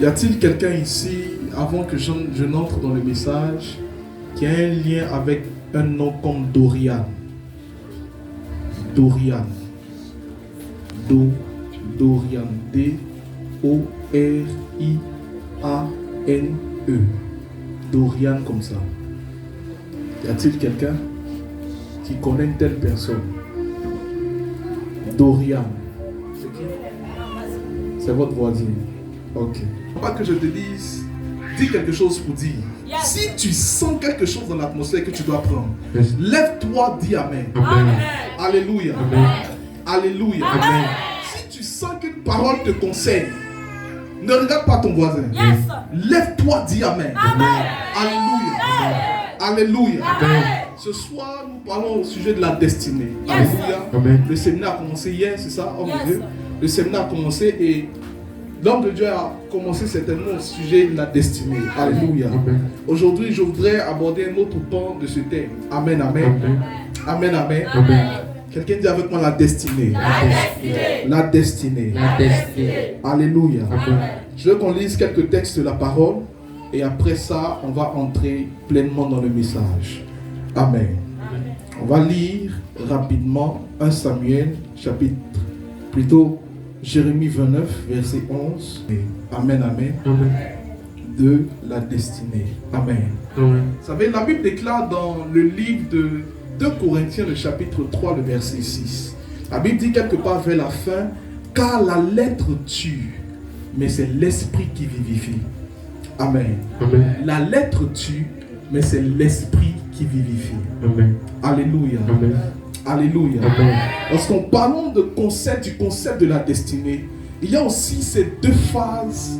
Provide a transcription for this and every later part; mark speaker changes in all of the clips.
Speaker 1: Y a-t-il quelqu'un ici, avant que je n'entre dans le message, qui a un lien avec un nom comme Dorian? Dorian. Dorian. D-O-R-I-A-N-E. Dorian comme ça. Y a-t-il quelqu'un qui connaît une telle personne? Dorian. C'est qui? C'est votre voisine. Ok. Pas que je te dise, dis quelque chose pour dire. Yes. Si tu sens quelque chose dans l'atmosphère que tu dois prendre, yes, lève-toi, dis Amen. Amen. Alléluia. Amen. Alléluia. Amen. Si tu sens qu'une parole te concerne, ne regarde pas ton voisin. Yes. Lève-toi, dis Amen. Amen. Alléluia. Amen. Alléluia. Amen. Ce soir, nous parlons au sujet de la destinée. Yes. Alléluia. Amen. Le séminaire a commencé hier, c'est ça, homme de Dieu. Le séminaire a commencé et l'homme de Dieu a commencé certainement au sujet de la destinée. Alléluia. Aujourd'hui, je voudrais aborder un autre pan de ce thème. Amen, amen. Amen, amen. Amen. Quelqu'un dit avec moi la destinée. La destinée. La destinée. Alléluia. Amen. Je veux qu'on lise quelques textes de la parole et après ça, on va entrer pleinement dans le message. Amen. Amen. On va lire rapidement 1 Samuel, Jérémie 29, verset 11. Amen, amen. Amen. De la destinée. Amen. Amen. Vous savez, la Bible déclare dans le livre de 2 Corinthiens, le chapitre 3, le verset 6. La Bible dit quelque part vers la fin, car la lettre tue, mais c'est l'esprit qui vivifie. Amen. Amen. La lettre tue, mais c'est l'esprit qui vivifie. Amen. Alléluia. Amen. Alléluia. Amen. Lorsqu'on parle du concept de la destinée, il y a aussi ces deux phases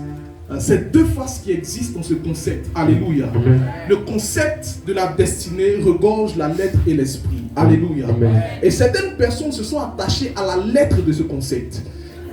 Speaker 1: qui existent dans ce concept. Alléluia. Amen. Le concept de la destinée regorge la lettre et l'esprit. Alléluia. Amen. Et certaines personnes se sont attachées à la lettre de ce concept.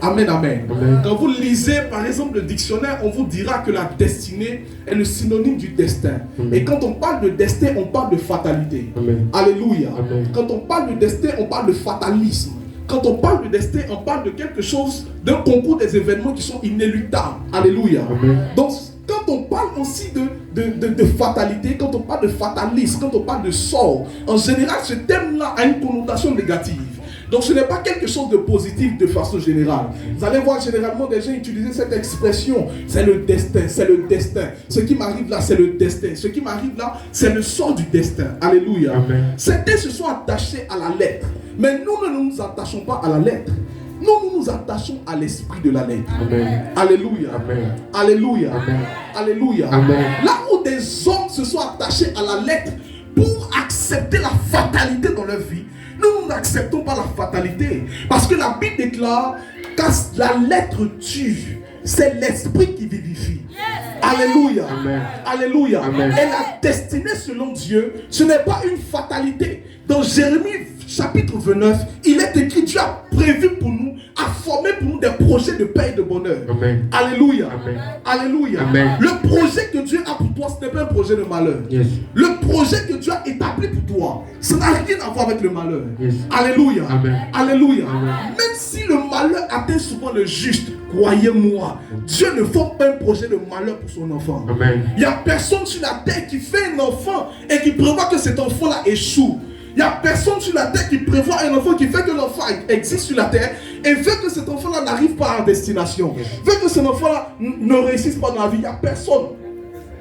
Speaker 1: Amen, amen. Amen. Quand vous lisez par exemple le dictionnaire, on vous dira que la destinée est le synonyme du destin. Amen. Et quand on parle de destin, on parle de fatalité. Amen. Alléluia. Amen. Quand on parle de destin, on parle de fatalisme. Quand on parle de destin, on parle de quelque chose, d'un concours des événements qui sont inéluctables. Alléluia. Amen. Donc, quand on parle aussi de fatalité, quand on parle de fatalisme, quand on parle de sort, en général, ce thème-là a une connotation négative. Donc ce n'est pas quelque chose de positif de façon générale. Vous allez voir généralement des gens utiliser cette expression. C'est le destin, c'est le destin. Ce qui m'arrive là, c'est le destin. Ce qui m'arrive là, c'est le sort du destin. Alléluia. Amen. Certains se sont attachés à la lettre. Mais nous ne nous attachons pas à la lettre. Nous nous attachons à l'esprit de la lettre. Amen. Alléluia. Amen. Alléluia. Amen. Alléluia. Amen. Là où des hommes se sont attachés à la lettre pour accepter la fatalité dans leur vie, nous n'acceptons pas la fatalité. Parce que la Bible déclare que la lettre tue, c'est l'esprit qui vivifie. Yes. Alléluia. Amen. Alléluia. Amen. Et la destinée selon Dieu, ce n'est pas une fatalité. Dans Jérémie chapitre 29, il est écrit, Dieu a prévu pour nous, a formé pour nous des projets de paix et de bonheur. Amen. Alléluia. Amen. Alléluia. Amen. Le projet que Dieu a pour toi, ce n'est pas un projet de malheur. Yes. Le projet que Dieu a établi pour toi, ça n'a rien à voir avec le malheur. Yes. Alléluia. Amen. Alléluia. Amen. Même si le malheur atteint souvent le juste, croyez-moi, Dieu ne forme pas un projet de malheur pour son enfant. Amen. Il n'y a personne sur la terre qui fait un enfant et qui prévoit que cet enfant-là échoue. Il n'y a personne sur la terre qui prévoit un enfant qui fait que l'enfant existe sur la terre et veut que cet enfant-là n'arrive pas à destination. Veut que cet enfant-là ne réussisse pas dans la vie. Il n'y a personne.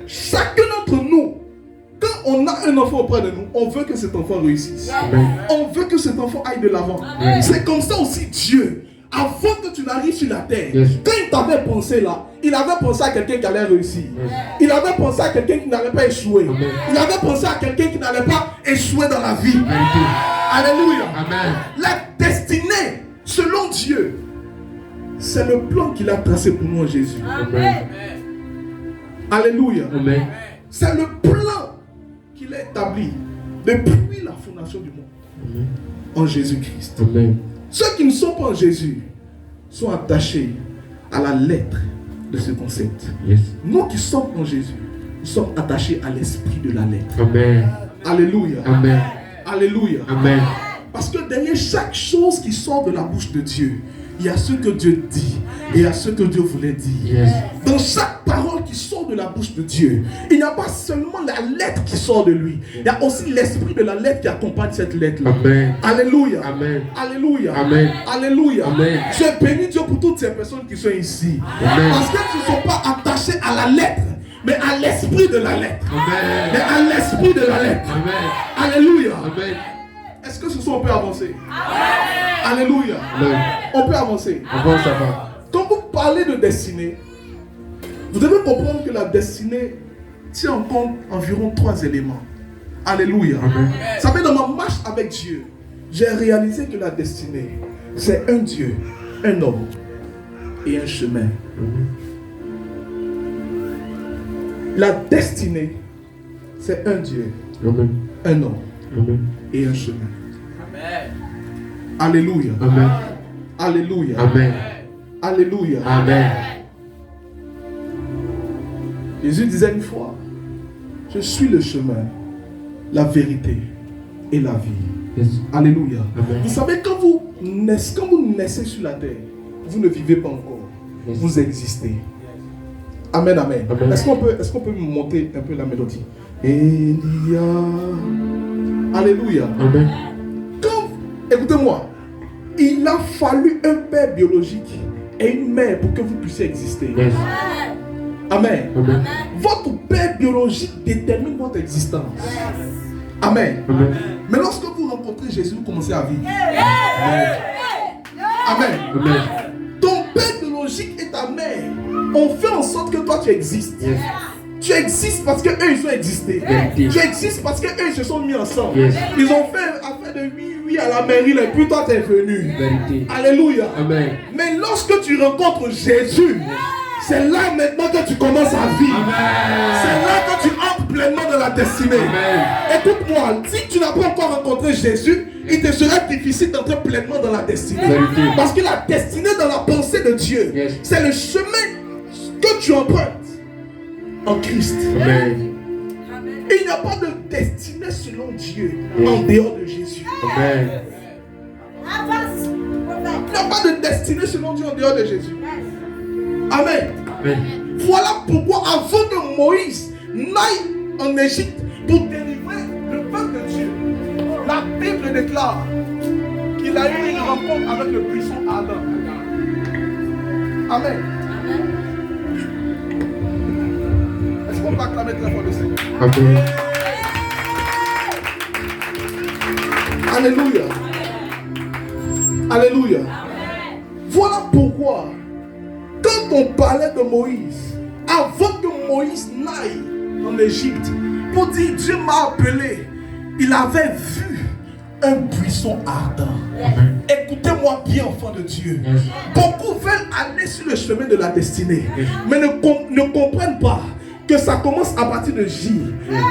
Speaker 1: Chacun d'entre nous, quand on a un enfant auprès de nous, on veut que cet enfant réussisse. Amen. On veut que cet enfant aille de l'avant. C'est comme ça aussi Dieu. Avant que tu n'arrives sur la terre, yes, quand il t'avait pensé là, il avait pensé à quelqu'un qui allait réussir. Yes. Il avait pensé à quelqu'un qui n'allait pas échouer. Amen. Il avait pensé à quelqu'un qui n'allait pas échouer dans la vie. Amen. Alléluia. Amen. La destinée, selon Dieu, c'est le plan qu'il a tracé pour nous en Jésus. Amen. Alléluia. Amen. C'est le plan qu'il a établi depuis la fondation du monde. Amen. En Jésus-Christ. Amen. Ceux qui ne sont pas en Jésus sont attachés à la lettre de ce concept. Yes. Nous qui sommes en Jésus, nous sommes attachés à l'esprit de la lettre. Amen. Alléluia. Amen. Alléluia. Amen. Parce que derrière chaque chose qui sort de la bouche de Dieu, il y a ce que Dieu dit. et à ce que Dieu voulait dire.
Speaker 2: Yes.
Speaker 1: Dans chaque parole qui sort de la bouche de Dieu, il n'y a pas seulement la lettre qui sort de lui, il y a aussi l'esprit de la lettre qui accompagne cette lettre-là.
Speaker 2: Amen.
Speaker 1: Alléluia.
Speaker 2: Amen.
Speaker 1: Alléluia.
Speaker 2: Amen.
Speaker 1: Alléluia.
Speaker 2: Amen.
Speaker 1: Je bénis Dieu pour toutes ces personnes qui sont ici.
Speaker 2: Amen.
Speaker 1: Parce qu'elles ne sont pas attachées à la lettre, mais à l'esprit de la lettre.
Speaker 2: Amen.
Speaker 1: Mais à l'esprit de la lettre.
Speaker 2: Amen.
Speaker 1: Alléluia.
Speaker 2: Amen.
Speaker 1: Est-ce que ce soir on peut avancer? Amen. Alléluia.
Speaker 2: Amen.
Speaker 1: On peut avancer.
Speaker 2: Avance, ça va.
Speaker 1: Quand vous parlez de destinée, vous devez comprendre que la destinée tient en compte environ 3 éléments. Alléluia.
Speaker 2: Amen.
Speaker 1: Ça fait dans ma marche avec Dieu, j'ai réalisé que la destinée, c'est un Dieu, un homme et un chemin.
Speaker 2: Amen.
Speaker 1: La destinée, c'est un Dieu,
Speaker 2: Amen.
Speaker 1: un homme
Speaker 2: Amen.
Speaker 1: et un chemin. Alléluia.
Speaker 2: Amen.
Speaker 1: Alléluia.
Speaker 2: Amen.
Speaker 1: Alléluia.
Speaker 2: Amen.
Speaker 1: Jésus disait une fois, je suis le chemin, la vérité et la vie.
Speaker 2: Yes.
Speaker 1: Alléluia.
Speaker 2: Amen.
Speaker 1: Vous savez, quand vous naissez sur la terre, vous ne vivez pas encore.
Speaker 2: Yes.
Speaker 1: Vous existez. Amen, amen.
Speaker 2: Amen.
Speaker 1: Est-ce qu'on peut monter un peu la mélodie? Elia. Alléluia.
Speaker 2: Amen.
Speaker 1: Écoutez-moi, il a fallu un père biologique et une mère pour que vous puissiez exister.
Speaker 2: Yes.
Speaker 1: Amen.
Speaker 2: Amen.
Speaker 1: Votre père biologique détermine votre existence. Amen.
Speaker 2: Amen.
Speaker 1: Mais lorsque vous rencontrez Jésus, vous commencez à vivre. Amen.
Speaker 2: Amen.
Speaker 1: Ton père biologique et ta mère ont fait en sorte que toi tu existes.
Speaker 2: Yes.
Speaker 1: Tu existes parce qu'eux ils ont existé.
Speaker 2: Yes.
Speaker 1: Tu existes parce qu'eux ils se sont mis ensemble.
Speaker 2: Yes.
Speaker 1: Ils ont fait affaire de oui à la mairie et puis toi tu es venu.
Speaker 2: Vérité.
Speaker 1: Alléluia.
Speaker 2: Amen.
Speaker 1: Mais lorsque tu rencontres Jésus, c'est là maintenant que tu commences à vivre.
Speaker 2: Amen.
Speaker 1: C'est là que tu entres pleinement dans la destinée.
Speaker 2: Amen.
Speaker 1: Écoute-moi, si tu n'as pas encore rencontré Jésus, il te sera difficile d'entrer pleinement dans la destinée.
Speaker 2: Vérité.
Speaker 1: Parce que la destinée dans la pensée de Dieu,
Speaker 2: Yes.
Speaker 1: c'est le chemin que tu empruntes en Christ.
Speaker 2: Amen.
Speaker 1: Il n'y a pas de destinée selon Dieu en dehors de Jésus.
Speaker 2: Amen.
Speaker 1: Il n'y a pas de destinée selon Dieu en dehors de Jésus. Amen.
Speaker 2: Amen.
Speaker 1: Voilà pourquoi avant que Moïse n'aille en Égypte pour délivrer le peuple de Dieu, la Bible déclare qu'il a eu une rencontre avec le puissant Adam. Amen. Est-ce qu'on peut acclamer très fort le Seigneur?
Speaker 2: Amen.
Speaker 1: Alléluia. Alléluia. Voilà pourquoi, quand on parlait de Moïse, avant que Moïse n'aille en Égypte, pour dire Dieu m'a appelé, il avait vu un buisson ardent. Écoutez-moi bien, enfants de Dieu.
Speaker 2: Yes.
Speaker 1: Beaucoup veulent aller sur le chemin de la destinée,
Speaker 2: Yes.
Speaker 1: mais ne comprennent pas que ça commence à partir de J,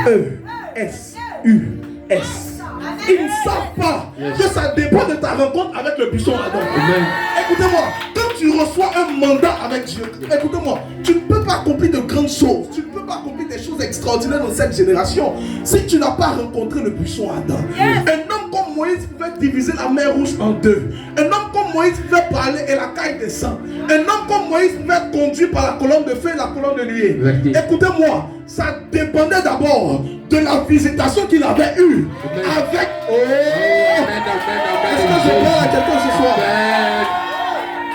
Speaker 1: E, S, U, S. Ils ne savent pas
Speaker 2: Yes.
Speaker 1: que ça dépend de ta rencontre avec le buisson ardent.
Speaker 2: Amen.
Speaker 1: Écoutez-moi, quand tu reçois un mandat avec Dieu, écoutez-moi, tu ne peux pas accomplir de grandes choses, tu ne peux pas accomplir des choses extraordinaires dans cette génération si tu n'as pas rencontré le buisson Adam. Un homme comme Moïse pouvait diviser la mer Rouge en deux. Un homme comme Moïse pouvait parler et la caille descend. Un homme comme Moïse pouvait être conduit par la colonne de feu et la colonne de nuée.
Speaker 2: Vérité.
Speaker 1: Écoutez-moi, ça dépendait d'abord de la visitation qu'il avait eue avec... Oh, est-ce que je parle à quelqu'un ce soir?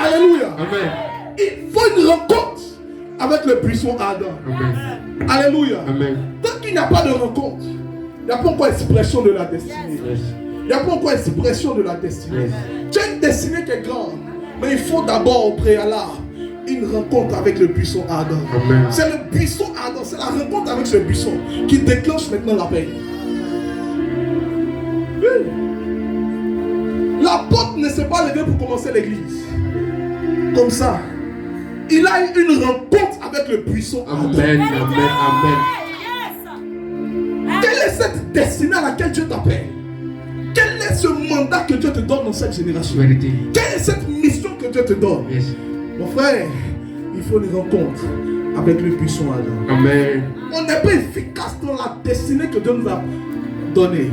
Speaker 1: Alléluia.
Speaker 2: Amen.
Speaker 1: Il faut une rencontre avec le buisson Adam.
Speaker 2: Amen.
Speaker 1: Alléluia.
Speaker 2: Amen.
Speaker 1: Tant qu'il n'y a pas de rencontre, il n'y a pas encore expression de la destinée.
Speaker 2: Yes.
Speaker 1: Il n'y a pas encore expression de la destinée.
Speaker 2: Yes.
Speaker 1: Tu as une destinée qui est grande, mais il faut d'abord au préalable une rencontre avec le buisson Adam.
Speaker 2: Amen.
Speaker 1: C'est le buisson Adam, c'est la rencontre avec ce buisson qui déclenche maintenant la paix. Oui. L'apôtre ne s'est pas levé pour commencer l'église. Comme ça. Il a eu une rencontre avec le buisson Adam.
Speaker 2: Amen. Amen. Amen.
Speaker 1: Quelle est cette destinée à laquelle Dieu t'appelle? Quel est ce mandat que Dieu te donne dans cette génération?
Speaker 2: Vérité.
Speaker 1: Quelle est cette mission que Dieu te donne?
Speaker 2: Yes.
Speaker 1: Mon frère, il faut une rencontre avec le buisson Adam.
Speaker 2: Amen.
Speaker 1: On n'est pas efficace dans la destinée que Dieu nous a donnée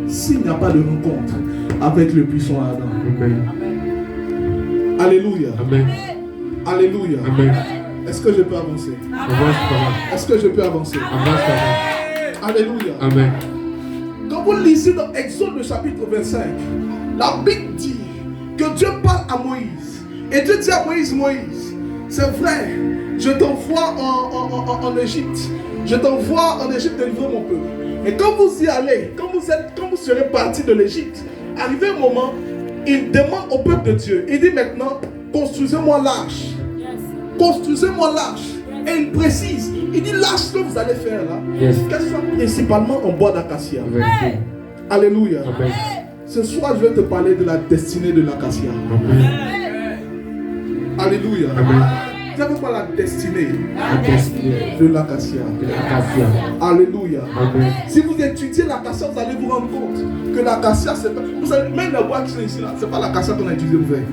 Speaker 1: s'il n'y a pas de rencontre avec le buisson Adam.
Speaker 2: Amen.
Speaker 1: Alléluia.
Speaker 2: Amen.
Speaker 1: Alléluia.
Speaker 2: Amen.
Speaker 1: Est-ce que je peux avancer?
Speaker 2: Avance, papa.
Speaker 1: Est-ce que je peux avancer?
Speaker 2: Avance, papa.
Speaker 1: Alléluia.
Speaker 2: Amen.
Speaker 1: Quand vous lisez dans Exode le chapitre 25, la Bible dit que Dieu parle à Moïse. Et Dieu dit à Moïse, Moïse, c'est vrai, je t'envoie en Égypte. Je t'envoie en Égypte délivrer mon peuple. Et quand vous y allez, quand vous serez parti de l'Égypte, arrivé un moment, il demande au peuple de Dieu, il dit maintenant, construisez-moi l'arche. Construisez-moi l'arche. Et il précise, il dit l'arche que vous allez faire là, qu'elle soit principalement en bois d'acacia. Alléluia.
Speaker 2: Amen.
Speaker 1: Ce soir, je vais te parler de la destinée de l'acacia. Alléluia. Vous savez quoi la destinée de l'acacia? Alléluia.
Speaker 2: Amen.
Speaker 1: Si vous étudiez l'acacia, vous allez vous rendre compte que l'acacia, c'est pas. Vous savez, même les bois qui sont ici là, c'est pas l'acacia qu'on a utilisé pour faire.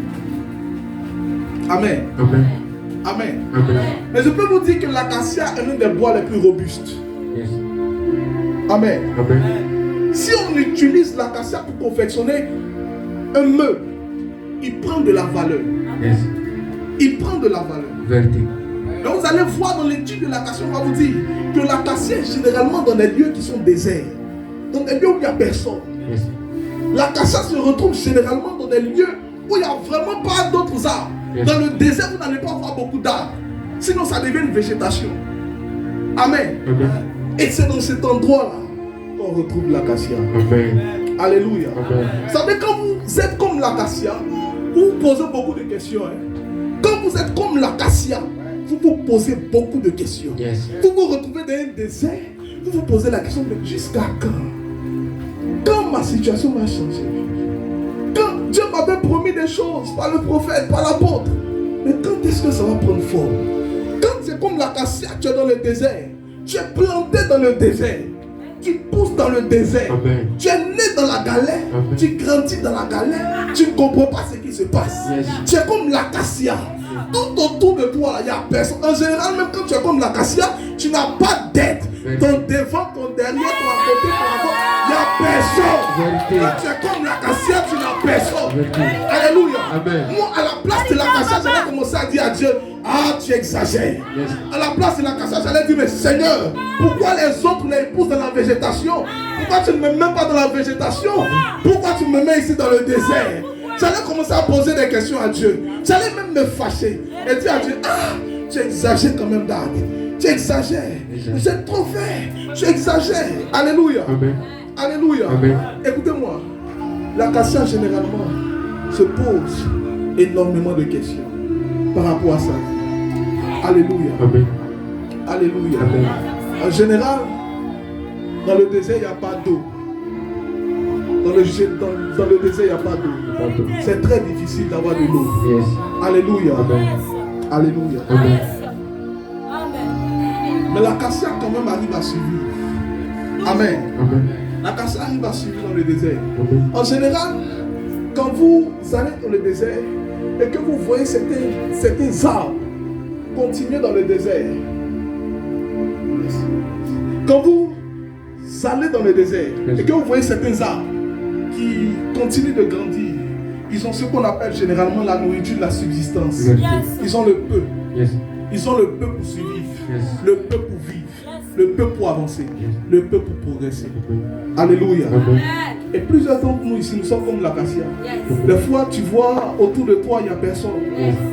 Speaker 1: Amen.
Speaker 2: Amen.
Speaker 1: Amen.
Speaker 2: Amen.
Speaker 1: Mais je peux vous dire que l'acacia est l'un des bois les plus robustes.
Speaker 2: Yes.
Speaker 1: Amen.
Speaker 2: Amen.
Speaker 1: Si on utilise l'acacia pour confectionner un meuble, il prend de la valeur.
Speaker 2: Yes.
Speaker 1: Il prend de la valeur.
Speaker 2: Vérité.
Speaker 1: Donc vous allez voir dans l'étude de l'acacia, on va vous dire que l'acacia est généralement dans des lieux qui sont déserts, dans des lieux où il n'y a personne.
Speaker 2: Yes.
Speaker 1: L'acacia se retrouve généralement dans des lieux où il n'y a vraiment pas d'autres arbres.
Speaker 2: Yes.
Speaker 1: Dans le désert, vous n'allez pas avoir beaucoup d'arbres. Sinon, ça devient une végétation. Amen.
Speaker 2: Amen.
Speaker 1: Et c'est dans cet endroit-là qu'on retrouve l'acacia.
Speaker 2: Amen.
Speaker 1: Alléluia.
Speaker 2: Amen.
Speaker 1: Vous savez, quand vous êtes comme l'acacia, vous vous posez beaucoup de questions. Quand vous êtes comme l'acacia, vous vous posez beaucoup de questions.
Speaker 2: Yes.
Speaker 1: Vous vous retrouvez dans un désert, vous vous posez la question, mais jusqu'à quand? Quand ma situation va changer? Quand Dieu m'avait promis des choses par le prophète, par l'apôtre, mais quand est-ce que ça va prendre forme? Quand c'est comme l'acacia, tu es dans le désert, tu es planté dans le désert, tu pousses dans le désert,
Speaker 2: Amen.
Speaker 1: tu es né dans la galère,
Speaker 2: Amen.
Speaker 1: tu grandis dans la galère, tu ne comprends pas ce qui se passe.
Speaker 2: Yes.
Speaker 1: Tu es comme l'acacia. Tout autour de toi, il n'y a personne. En général, même quand tu es comme l'acacia, tu n'as pas d'aide. Ton devant, ton derrière, ton à côté, ton avant, il n'y a personne. Quand tu es comme l'acacia, tu n'as personne. Alléluia.
Speaker 2: Amen.
Speaker 1: Moi, à la place de l'acacia, j'allais commencer à dire à Dieu, ah, tu exagères.
Speaker 2: Yes.
Speaker 1: À la place de l'acacia, j'allais dire, mais Seigneur, pourquoi les autres les poussent dans la végétation? Pourquoi tu ne me mets pas dans la végétation? Pourquoi tu me mets ici dans le désert? J'allais commencer à poser des questions à Dieu. J'allais même me fâcher et dire à Dieu, ah, tu exagères quand même, Dad. Tu exagères. J'ai trop fait. Tu exagères. Alléluia.
Speaker 2: Amen.
Speaker 1: Alléluia.
Speaker 2: Amen.
Speaker 1: Écoutez-moi. L'acacia, généralement, se pose énormément de questions par rapport à ça. Alléluia.
Speaker 2: Amen.
Speaker 1: Alléluia.
Speaker 2: Amen.
Speaker 1: En général, dans le désert, il n'y a pas d'eau. Dans le désert, il n'y a pas d'eau. C'est très difficile d'avoir de l'eau.
Speaker 2: Yes.
Speaker 1: Alléluia.
Speaker 2: Amen.
Speaker 1: Alléluia.
Speaker 2: Amen.
Speaker 1: Mais l'acacia quand même arrive à survivre. Amen.
Speaker 2: Amen.
Speaker 1: L'acacia arrive à survivre dans le désert.
Speaker 2: Amen.
Speaker 1: En général, quand vous allez dans le désert et que vous voyez certains arbres continuer dans le désert, quand vous allez dans le désert et que vous voyez certains arbres qui continuent de grandir, ils ont ce qu'on appelle généralement la nourriture de la subsistance.
Speaker 2: Yes.
Speaker 1: Ils ont le peu.
Speaker 2: Yes.
Speaker 1: Ils ont le peu pour survivre,
Speaker 2: Yes.
Speaker 1: le peu pour vivre, le peu pour avancer, le peu pour progresser.
Speaker 2: Amen.
Speaker 1: Alléluia.
Speaker 2: Amen.
Speaker 1: Et plusieurs d'entre nous ici, nous sommes comme l'acacia. Des fois, tu vois autour de toi, il n'y a personne.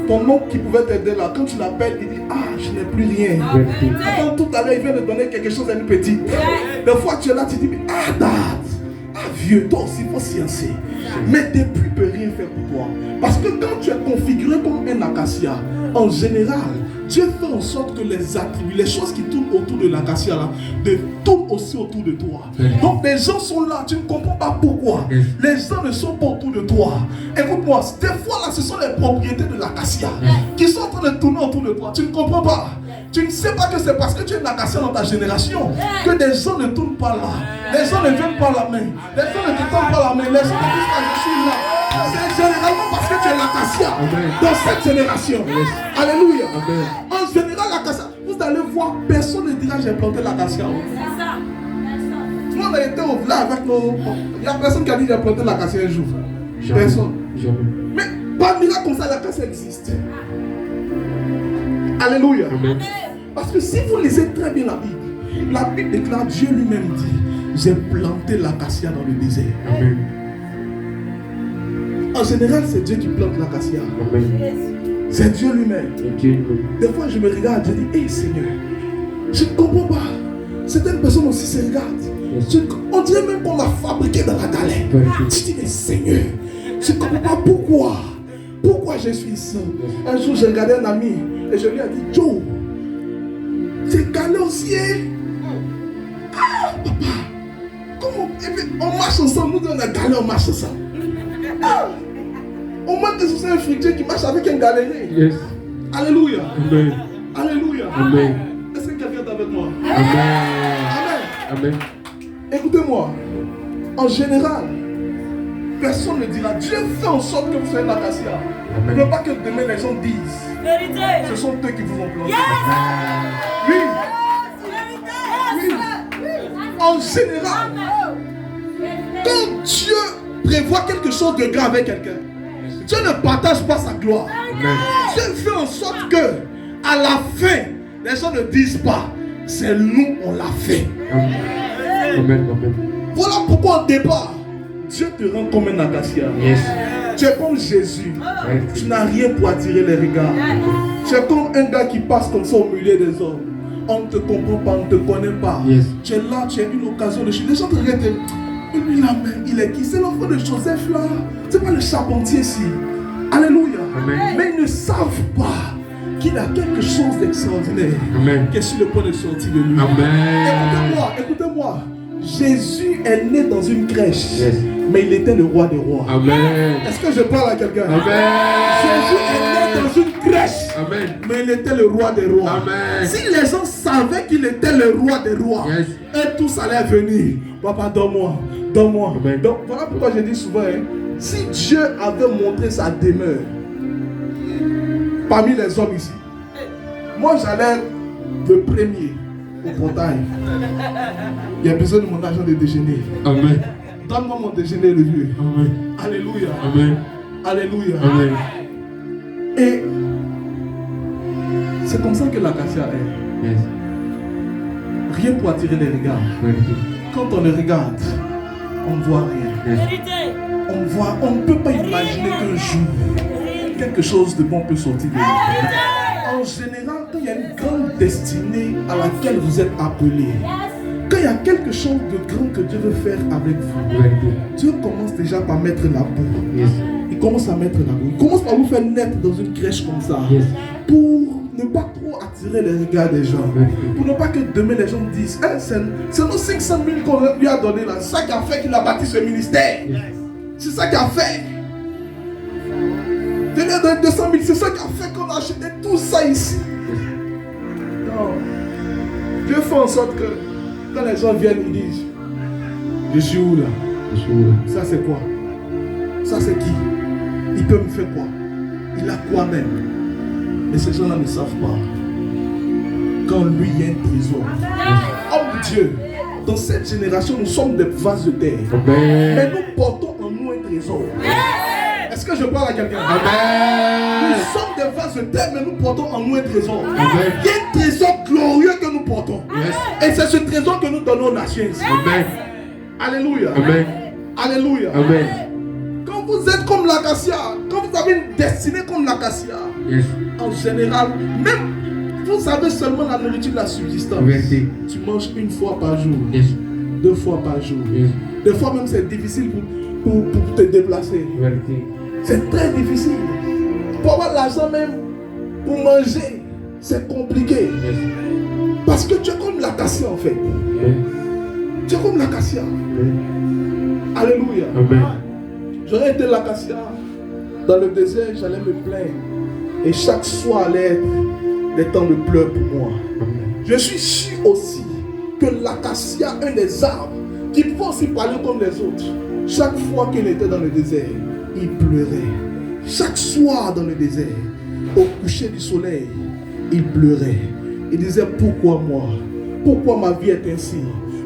Speaker 1: Ton oncle qui pouvait t'aider là, quand tu l'appelles, il dit, ah, je n'ai plus rien.
Speaker 2: Vérité.
Speaker 1: Quand tout à l'heure, il vient de donner quelque chose à une petite. Des fois, tu es là, tu dis, ah, Dad, ah, vieux, toi aussi, il faut sciencer. Mais tes pluies ne peuvent rien faire pour toi. Parce que quand tu es configuré comme un acacia, en général, Dieu fait en sorte que les attributs, les choses qui tournent autour de l'acacia là, tournent aussi autour de toi. Donc les gens sont là, tu ne comprends pas pourquoi. Les gens ne sont pas autour de toi. Écoute-moi, des fois là, ce sont les propriétés de l'acacia qui sont en train de tourner autour de toi. Tu ne comprends pas. Tu ne sais pas que c'est parce que tu es un acacia dans ta génération que des gens ne tournent pas là. Les gens ne viennent pas la main. Les gens ne te tendent pas la main. Les gens ne disent pas je suis là. C'est généralement parce que tu es l'acacia dans cette génération. Alléluia.
Speaker 2: Amen.
Speaker 1: En général, l'acacia, vous allez voir, personne ne dira j'ai planté l'acacia. Nous on a été au village avec nos. Il n'y a personne qui a dit j'ai planté l'acacia un jour.
Speaker 2: Jamais.
Speaker 1: Personne.
Speaker 2: Jamais.
Speaker 1: Mais par miracle comme ça, l'acacia existe. Alléluia.
Speaker 2: Amen.
Speaker 1: Parce que si vous lisez très bien la Bible déclare, Dieu lui-même dit, j'ai planté l'acacia dans le désert.
Speaker 2: Amen.
Speaker 1: En général, c'est Dieu qui plante l'acacia.
Speaker 2: Amen.
Speaker 1: C'est Dieu lui-même.
Speaker 2: Dieu lui-même.
Speaker 1: Des fois, je me regarde, je dis, hé Seigneur, je ne comprends pas. Certaines personnes aussi se regardent. On dirait même qu'on m'a fabriqué dans la galère. Je dis, mais Seigneur, je ne comprends pas pourquoi. Pourquoi je suis ici. Un jour, j'ai regardé un ami et je lui ai dit, Joe, c'est galère aussi, hein? Ah, papa, comment? Et puis, on marche ensemble, nous, on a galère, on marche ensemble. Ah, au moins que ce soit un fruitier qui marche avec un galérien.
Speaker 2: Yes.
Speaker 1: Alléluia.
Speaker 2: Amen.
Speaker 1: Alléluia.
Speaker 2: Amen.
Speaker 1: Est-ce que quelqu'un est avec moi?
Speaker 2: Amen.
Speaker 1: Amen.
Speaker 2: Amen.
Speaker 1: Écoutez-moi. En général, personne ne dira, Dieu fait en sorte que vous soyez l'acacia.
Speaker 2: Amen.
Speaker 1: Ne pas que demain les gens disent, ce sont eux qui vous ont planté. Oui. Oui. En général, quand Dieu prévoit quelque chose de grand avec quelqu'un, Dieu ne partage pas sa gloire.
Speaker 2: Amen.
Speaker 1: Dieu fait en sorte que, à la fin, les gens ne disent pas, c'est nous, on l'a fait.
Speaker 2: Amen. Amen. Amen.
Speaker 1: Voilà pourquoi au départ, Dieu te rend comme un acacia.
Speaker 2: Yes.
Speaker 1: Tu es comme Jésus.
Speaker 2: Yes.
Speaker 1: Tu n'as rien pour attirer les regards. Tu es comme un gars qui passe comme ça au milieu des hommes. On ne te comprend pas, on ne te connaît pas.
Speaker 2: Yes.
Speaker 1: Tu es là, tu as une occasion de chier. Les gens te regardent. Et lui là, mais il est qui? C'est l'enfant de Joseph là. C'est pas le charpentier ici. Alléluia.
Speaker 2: Amen.
Speaker 1: Mais ils ne savent pas qu'il a quelque chose d'extraordinaire.
Speaker 2: Amen.
Speaker 1: Qui est sur le point de sortir de lui.
Speaker 2: Amen.
Speaker 1: Écoutez-moi. Jésus est né dans une crèche.
Speaker 2: Yes.
Speaker 1: Mais il était le roi des rois.
Speaker 2: Amen.
Speaker 1: Est-ce que je parle à quelqu'un?
Speaker 2: Amen.
Speaker 1: Jésus est né dans une crèche.
Speaker 2: Amen.
Speaker 1: Mais il était le roi des rois.
Speaker 2: Amen.
Speaker 1: Si les gens savaient qu'il était le roi des rois,
Speaker 2: Yes.
Speaker 1: et tous allaient venir. Papa, donne-moi. Donne-moi.
Speaker 2: Amen.
Speaker 1: Donc voilà pourquoi je dis souvent, hein, si Dieu avait montré sa demeure parmi les hommes ici, moi j'allais le premier au portail. Il y a besoin de mon argent de déjeuner.
Speaker 2: Amen.
Speaker 1: Donne-moi mon déjeuner, le vieux.
Speaker 2: Amen.
Speaker 1: Alléluia.
Speaker 2: Amen.
Speaker 1: Alléluia.
Speaker 2: Amen.
Speaker 1: Et c'est comme ça que l'acacia est.
Speaker 2: Yes.
Speaker 1: Rien pour attirer les regards. Quand on le regarde, on ne voit rien.
Speaker 2: Yes.
Speaker 1: On ne peut pas imaginer qu'un jour, quelque chose de bon peut sortir de nous. En général, quand il y a une grande destinée à laquelle vous êtes appelés, quand il y a quelque chose de grand que Dieu veut faire avec vous, Dieu commence déjà par mettre la boue.
Speaker 2: Yes.
Speaker 1: Il commence à mettre la boue. Il commence par vous faire naître dans une crèche comme ça.
Speaker 2: Yes.
Speaker 1: Pour ne pas trop attirer les regards des gens. Pour ne pas que demain les gens disent, hey, c'est nos 500 000 qu'on lui a donné là. C'est ça qui a fait qu'il a bâti ce ministère.
Speaker 2: Yes.
Speaker 1: C'est ça qui a fait. Il lui a donné 200 000. C'est ça qui a fait qu'on a acheté tout ça ici. Non. Dieu fait en sorte que quand les gens viennent, ils disent, je suis où là? Ça c'est quoi? Ça c'est qui? Il peut me faire quoi? Il a quoi même? Mais ces gens-là ne savent pas. Quand lui, il y a un trésor. Oh mon Dieu, dans cette génération, nous sommes des vases de terre.
Speaker 2: Amen.
Speaker 1: Mais nous portons en nous un trésor. Est-ce que je parle à quelqu'un?
Speaker 2: Amen.
Speaker 1: Nous sommes des vases de terre, mais nous portons en nous un trésor.
Speaker 2: Amen.
Speaker 1: Il y a un trésor glorieux que nous portons.
Speaker 2: Yes.
Speaker 1: Et c'est ce trésor que nous donnons aux nations.
Speaker 2: Amen.
Speaker 1: Alléluia.
Speaker 2: Amen.
Speaker 1: Alléluia.
Speaker 2: Amen.
Speaker 1: Quand vous êtes comme l'acacia, quand vous avez une destinée comme l'acacia,
Speaker 2: Yes.
Speaker 1: en général, même vous avez seulement la nourriture de la subsistance.
Speaker 2: Vérité.
Speaker 1: Tu manges une fois par jour,
Speaker 2: Yes.
Speaker 1: 2 fois par jour.
Speaker 2: Yes.
Speaker 1: Des fois même c'est difficile pour te déplacer.
Speaker 2: Vérité.
Speaker 1: C'est très difficile. Pour avoir l'argent même pour manger, c'est compliqué.
Speaker 2: Yes.
Speaker 1: Parce que tu es comme l'acacia en fait.
Speaker 2: Yes.
Speaker 1: Tu es comme l'acacia. Alléluia.
Speaker 2: Amen.
Speaker 1: J'aurais été l'acacia dans le désert, j'allais me plaindre. Et chaque soir allait être des temps de pleurs pour moi. Je suis sûr aussi que l'acacia, un des arbres, qui peut aussi parler comme les autres, chaque fois qu'il était dans le désert, il pleurait. Chaque soir dans le désert, au coucher du soleil, il pleurait. Il disait, pourquoi moi? Pourquoi ma vie est ainsi?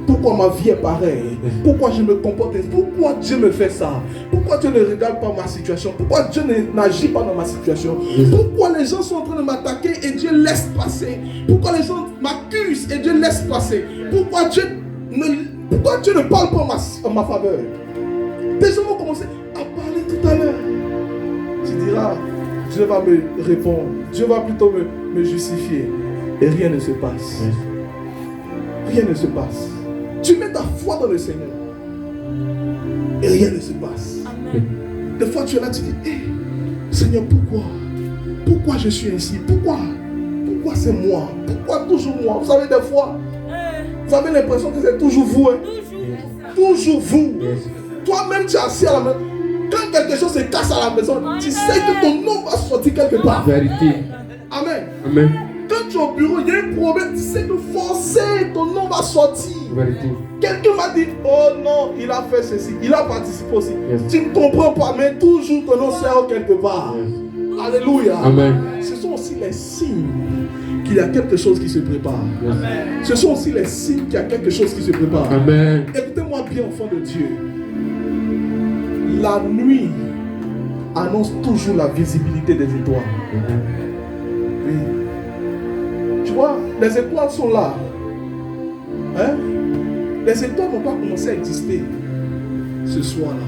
Speaker 1: Pourquoi ma vie est pareille? Pourquoi je me comporte ainsi? Pourquoi Dieu me fait ça? Pourquoi Dieu ne regarde pas ma situation? Pourquoi Dieu n'agit pas dans ma situation? Pourquoi les gens sont en train de m'attaquer et Dieu laisse passer? Pourquoi les gens m'accusent et Dieu laisse passer? Pourquoi Dieu ne parle pas en ma faveur? Des gens vont commencer à parler tout à l'heure. Tu diras, Dieu va me répondre. Dieu va plutôt me justifier. Et rien ne se passe. Rien ne se passe. Tu mets ta foi dans le Seigneur. Et rien ne se passe. Amen. Des fois tu es là, tu dis, hey, Seigneur, pourquoi je suis ainsi? Pourquoi c'est moi? Pourquoi toujours moi? Vous savez, des fois, vous avez l'impression que c'est toujours vous. Hein? Toujours vous. Toi-même, tu es assis à la maison. Quand quelque chose se casse à la maison, tu sais que ton nom va sortir quelque part.
Speaker 2: Vérité.
Speaker 1: Amen.
Speaker 2: Amen.
Speaker 1: Quand tu es au bureau, il y a un problème, tu sais que forcément ton nom va sortir.
Speaker 2: Vérité.
Speaker 1: Quelqu'un m'a dit, oh non, il a fait ceci, il a participé aussi.
Speaker 2: Yes.
Speaker 1: Tu ne comprends pas, mais toujours ton nom sert quelque part. Yes. Alléluia.
Speaker 2: Amen.
Speaker 1: Ce sont aussi les signes qu'il y a quelque chose qui se prépare.
Speaker 2: Yes.
Speaker 1: Ce sont aussi les signes qu'il y a quelque chose qui se prépare.
Speaker 2: Amen.
Speaker 1: Écoutez-moi bien, enfant de Dieu. La nuit annonce toujours la visibilité des étoiles. Oui. Tu vois, les étoiles sont là. Hein? Les étoiles n'ont pas commencé à exister ce soir-là.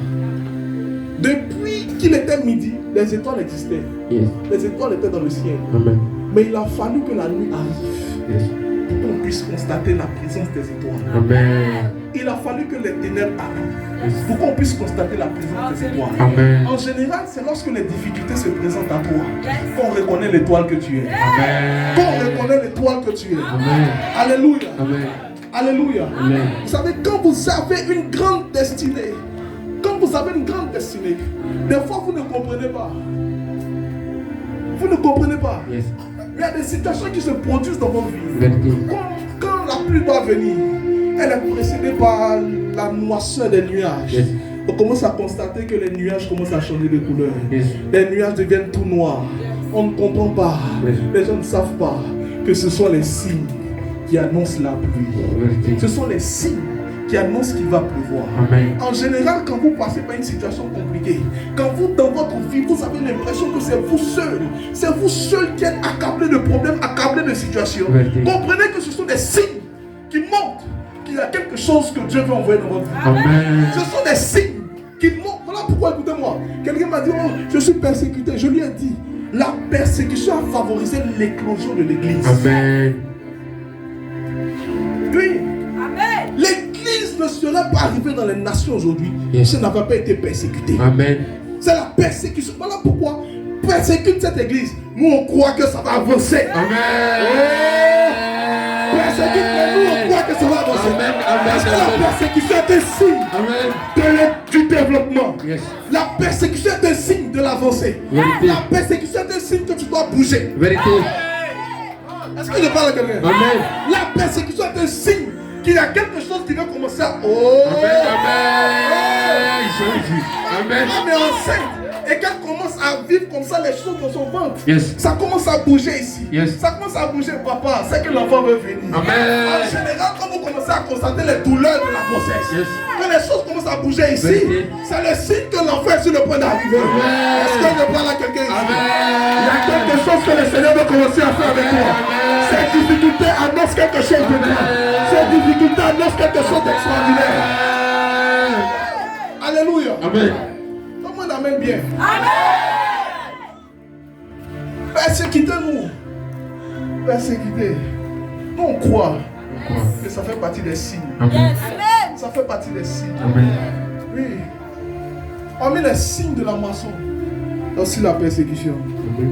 Speaker 1: Depuis qu'il était midi, les étoiles existaient.
Speaker 2: Yes.
Speaker 1: Les étoiles étaient dans le ciel.
Speaker 2: Amen.
Speaker 1: Mais il a fallu que la nuit arrive.
Speaker 2: Yes.
Speaker 1: Pour qu'on puisse constater la présence des étoiles.
Speaker 2: Amen.
Speaker 1: Il a fallu que les ténèbres arrivent pour qu'on puisse constater la présence des étoiles.
Speaker 2: Amen.
Speaker 1: En général, c'est lorsque les difficultés se présentent à toi qu'on reconnaît l'étoile que tu es.
Speaker 2: Amen.
Speaker 1: Qu'on reconnaît l'étoile que tu es.
Speaker 2: Amen.
Speaker 1: Alléluia.
Speaker 2: Amen.
Speaker 1: Alléluia.
Speaker 2: Amen.
Speaker 1: Vous savez, quand vous avez une grande destinée, des fois vous ne comprenez pas. Vous ne comprenez pas.
Speaker 2: Yes.
Speaker 1: Il y a des situations qui se produisent dans votre vie.
Speaker 2: Vérité.
Speaker 1: Quand la pluie doit venir, elle est précédée par la noirceur des nuages.
Speaker 2: Yes.
Speaker 1: On commence à constater que les nuages commencent à changer de couleur.
Speaker 2: Yes.
Speaker 1: Les nuages deviennent tout noirs. On ne comprend pas.
Speaker 2: Yes.
Speaker 1: Les gens ne savent pas que ce sont les signes qui annoncent la pluie.
Speaker 2: Vérité.
Speaker 1: Ce sont les signes qui annoncent qu'il va pleuvoir.
Speaker 2: Amen.
Speaker 1: En général, quand vous passez par une situation compliquée, quand vous, dans votre vie, vous avez l'impression que c'est vous seul qui êtes accablé de problèmes, accablé de situations.
Speaker 2: Vérité.
Speaker 1: Comprenez que ce sont des signes qui montrent qu'il y a quelque chose que Dieu veut envoyer dans votre vie.
Speaker 2: Amen.
Speaker 1: Ce sont des signes qui montrent. Voilà pourquoi, écoutez-moi, quelqu'un m'a dit, oh, je suis persécuté. Je lui ai dit, la persécution a favorisé l'éclosion de l'église.
Speaker 2: Amen.
Speaker 1: Oui. Amen. L'église ne serait pas arrivée dans les nations aujourd'hui
Speaker 2: Yes.
Speaker 1: si elle n'avait pas été persécutée.
Speaker 2: Amen.
Speaker 1: C'est la persécution. Voilà pourquoi persécute cette église. Nous on croit que ça va avancer.
Speaker 2: Amen.
Speaker 1: Persécute, mais nous on croit que ça va avancer.
Speaker 2: Amen. Amen.
Speaker 1: Parce que la persécution est un signe
Speaker 2: Amen.
Speaker 1: du développement.
Speaker 2: Yes.
Speaker 1: La persécution est un signe de l'avancée.
Speaker 2: Vérité.
Speaker 1: La persécution est un signe que tu dois bouger.
Speaker 2: Vérité.
Speaker 1: Est-ce que je parle à quelqu'un?
Speaker 2: Amen.
Speaker 1: La persécution est un signe qu'il y a quelque chose qui va commencer à... Oh!
Speaker 2: Amen. Amen. Jésus. Amen.
Speaker 1: Elle est enceinte et qu'elle commence à vivre comme ça les choses dans son ventre.
Speaker 2: Yes.
Speaker 1: Ça commence à bouger ici.
Speaker 2: Yes.
Speaker 1: Ça commence à bouger, papa. C'est que l'enfant veut venir.
Speaker 2: Amen.
Speaker 1: En général, quand vous commencez à constater les douleurs de la grossesse,
Speaker 2: Yes.
Speaker 1: quand les choses commencent à bouger ici,
Speaker 2: Vérité.
Speaker 1: c'est le signe que l'enfant est sur le point d'arriver.
Speaker 2: Amen.
Speaker 1: Est-ce que je parle à quelqu'un ici?
Speaker 2: Amen.
Speaker 1: Il y a quelque chose que le Seigneur veut commencer à faire avec toi.
Speaker 2: Amen.
Speaker 1: Cette difficulté annonce quelque chose de toi. Cette difficulté annonce quelque chose d'extraordinaire. Alléluia.
Speaker 2: Amen.
Speaker 1: Tout le monde amène bien. Amen. Persécutez-nous. Persécutez. Nous on croit que ça fait partie des signes.
Speaker 2: Amen.
Speaker 1: Ça fait partie des signes.
Speaker 2: Amen.
Speaker 1: Oui. Parmi les signes de la moisson, il y a aussi la persécution.
Speaker 2: Amen.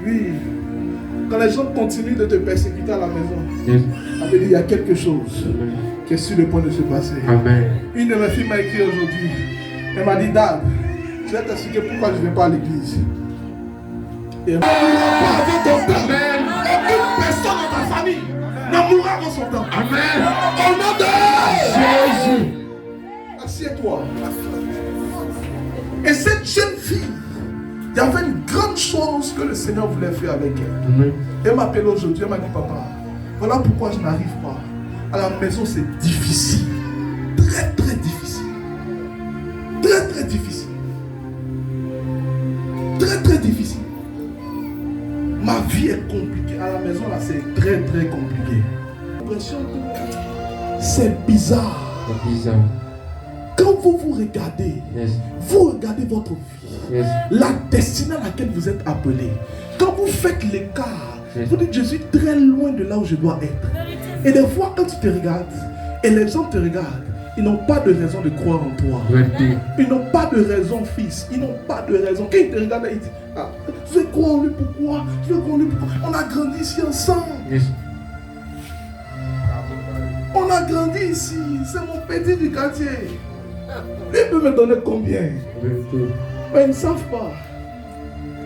Speaker 1: Oui. Quand les gens continuent de te persécuter à la maison,
Speaker 2: Yes.
Speaker 1: ça veut dire qu'il y a quelque chose qui est sur le point de se passer.
Speaker 2: Amen.
Speaker 1: Une de mes filles m'a écrit aujourd'hui. Elle m'a dit, Dad, je vais t'expliquer pourquoi je ne viens pas à l'église. Et elle m'a dit, ton temps. Aucune personne dans ta famille ne mourra dans son temps.
Speaker 2: Amen.
Speaker 1: Au nom de
Speaker 2: Jésus.
Speaker 1: Assieds-toi. Et cette jeune fille, il y avait une grande chose que le Seigneur voulait faire avec elle.
Speaker 2: Amen.
Speaker 1: Elle m'appelle aujourd'hui, elle m'a dit, papa, voilà pourquoi je n'arrive pas à la maison, c'est difficile. Très, très difficile. Très, très difficile. Très, très difficile. Ma vie est compliquée. À la maison, là, c'est très, très compliqué. J'ai l'impression que c'est bizarre.
Speaker 2: C'est bizarre.
Speaker 1: Quand vous vous regardez,
Speaker 2: Yes.
Speaker 1: vous regardez votre vie,
Speaker 2: Yes.
Speaker 1: la destinée à laquelle vous êtes appelé. Quand vous faites l'écart,
Speaker 2: Yes.
Speaker 1: vous dites, je suis très loin de là où je dois être. Et des fois, quand tu te regardes, et les gens te regardent, ils n'ont pas de raison de croire en toi.
Speaker 2: Vérité.
Speaker 1: Ils n'ont pas de raison, fils. Ils n'ont pas de raison. Quand ils te regardent, ils disent, ah, je vais croire en lui, pourquoi? Je vais croire en lui, pourquoi? On a grandi ici ensemble.
Speaker 2: Yes.
Speaker 1: On a grandi ici. C'est mon petit du quartier. Lui peut me donner combien?
Speaker 2: Vérité.
Speaker 1: Mais ils ne savent pas.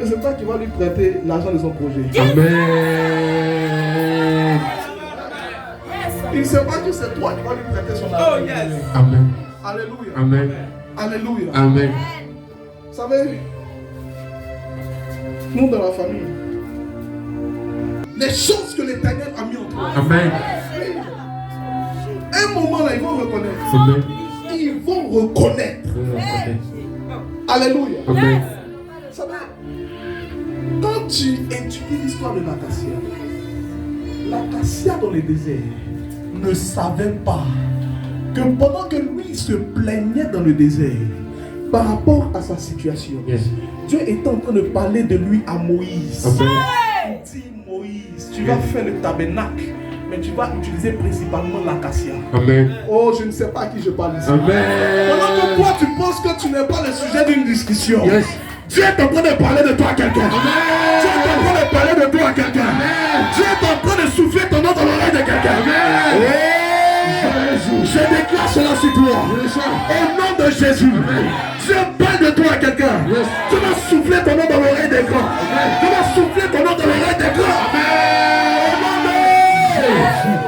Speaker 1: Et c'est toi qui vas lui prêter l'argent de son projet.
Speaker 2: Amen.
Speaker 1: Il ne sait pas que c'est toi qui vas lui prêter son argent.
Speaker 3: Oh yes.
Speaker 2: Amen.
Speaker 1: Alléluia.
Speaker 2: Amen.
Speaker 1: Alléluia.
Speaker 2: Amen.
Speaker 1: Vous savez, nous dans la famille, les choses que l'Éternel a mis en toi,
Speaker 2: Amen.
Speaker 1: un moment là, ils vont reconnaître.
Speaker 2: Amen.
Speaker 1: Ils vont reconnaître. Alléluia.
Speaker 2: Amen.
Speaker 1: Vous savez, quand tu étudies l'histoire de l'acacia dans le désert ne savait pas que pendant que lui se plaignait dans le désert par rapport à sa situation,
Speaker 2: Yes.
Speaker 1: Dieu est en train de parler de lui à Moïse.
Speaker 2: Amen.
Speaker 1: Il dit, Moïse, tu vas faire le tabernacle, mais tu vas utiliser principalement l'acacia.
Speaker 2: Amen.
Speaker 1: Oh, je ne sais pas à qui je parle ici. Pendant que
Speaker 2: Amen.
Speaker 1: toi, tu penses que tu n'es pas le sujet d'une discussion.
Speaker 2: Yes.
Speaker 1: Dieu est en train de parler de toi à quelqu'un. Dieu est en train de parler de toi à quelqu'un. Dieu est en train de souffler ton nom dans l'oreille de quelqu'un. Oh, je déclare cela sur toi. Au nom de Jésus. Dieu parle de toi à quelqu'un. Tu vas souffler ton nom dans l'oreille des grands. Tu vas souffler ton nom dans l'oreille des grands. Au nom de Jésus.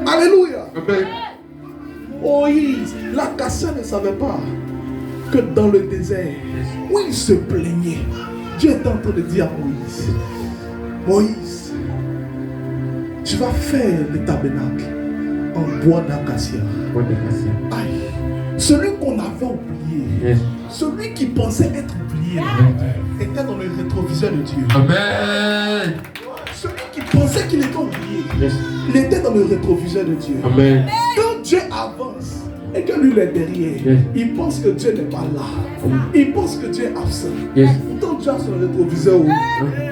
Speaker 1: Alléluia.
Speaker 2: Amen.
Speaker 1: Moïse, l'acacia ne savait pas que dans le désert, où il se plaignait, Dieu est en train de dire à Moïse, Moïse, tu vas faire le tabernacle en bois d'acacia.
Speaker 2: Bonne déclaration.
Speaker 1: Aïe, celui qu'on avait oublié,
Speaker 2: Yes.
Speaker 1: celui qui pensait être oublié, était dans le rétroviseur de Dieu.
Speaker 2: Amen.
Speaker 1: Celui qui pensait qu'il était oublié,
Speaker 2: Yes.
Speaker 1: il était dans le rétroviseur de Dieu.
Speaker 2: Amen.
Speaker 1: Quand Dieu avance et que lui il est derrière,
Speaker 2: Yes.
Speaker 1: il pense que Dieu n'est pas là. Il pense que Dieu est absent.
Speaker 2: Yes.
Speaker 1: Pourtant Dieu a son rétroviseur,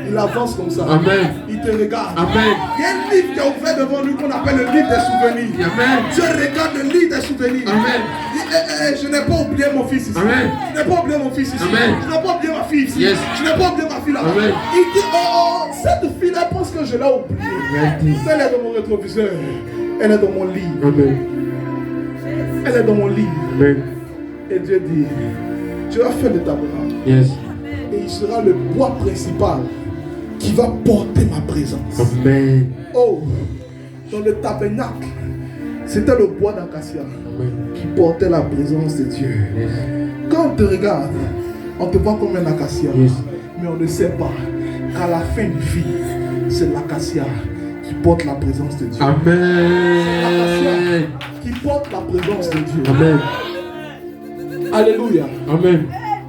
Speaker 1: il avance comme ça.
Speaker 2: Amen.
Speaker 1: Il te regarde.
Speaker 2: Amen.
Speaker 1: Il y a un livre qui est ouvert devant lui qu'on appelle le livre des souvenirs.
Speaker 2: Amen.
Speaker 1: Dieu regarde le livre des souvenirs.
Speaker 2: Amen.
Speaker 1: Il dit, je n'ai pas oublié mon fils ici.
Speaker 2: Amen.
Speaker 1: Je n'ai pas oublié mon fils ici.
Speaker 2: Amen.
Speaker 1: Je n'ai pas oublié ma fille ici.
Speaker 2: Yes.
Speaker 1: Je n'ai pas oublié ma fille là.
Speaker 2: Amen.
Speaker 1: Il dit, oh, cette fille là pense que je l'ai oubliée.
Speaker 2: Vérité.
Speaker 1: Elle est dans mon rétroviseur. Elle est dans mon livre.
Speaker 2: Amen.
Speaker 1: Elle est dans mon livre.
Speaker 2: Amen.
Speaker 1: Et Dieu dit, tu vas faire le tabernacle.
Speaker 2: Yes.
Speaker 1: Et il sera le bois principal qui va porter ma présence.
Speaker 2: Amen.
Speaker 1: Oh, dans le tabernacle, c'était le bois d'acacia
Speaker 2: Amen.
Speaker 1: qui portait la présence de Dieu.
Speaker 2: Yes.
Speaker 1: Quand on te regarde, on te voit comme un acacia.
Speaker 2: Yes.
Speaker 1: Mais on ne sait pas qu'à la fin du film, c'est l'acacia qui porte la présence de Dieu.
Speaker 2: Amen.
Speaker 1: Qui porte la présence de Dieu.
Speaker 2: Amen.
Speaker 1: Alléluia.
Speaker 2: Amen.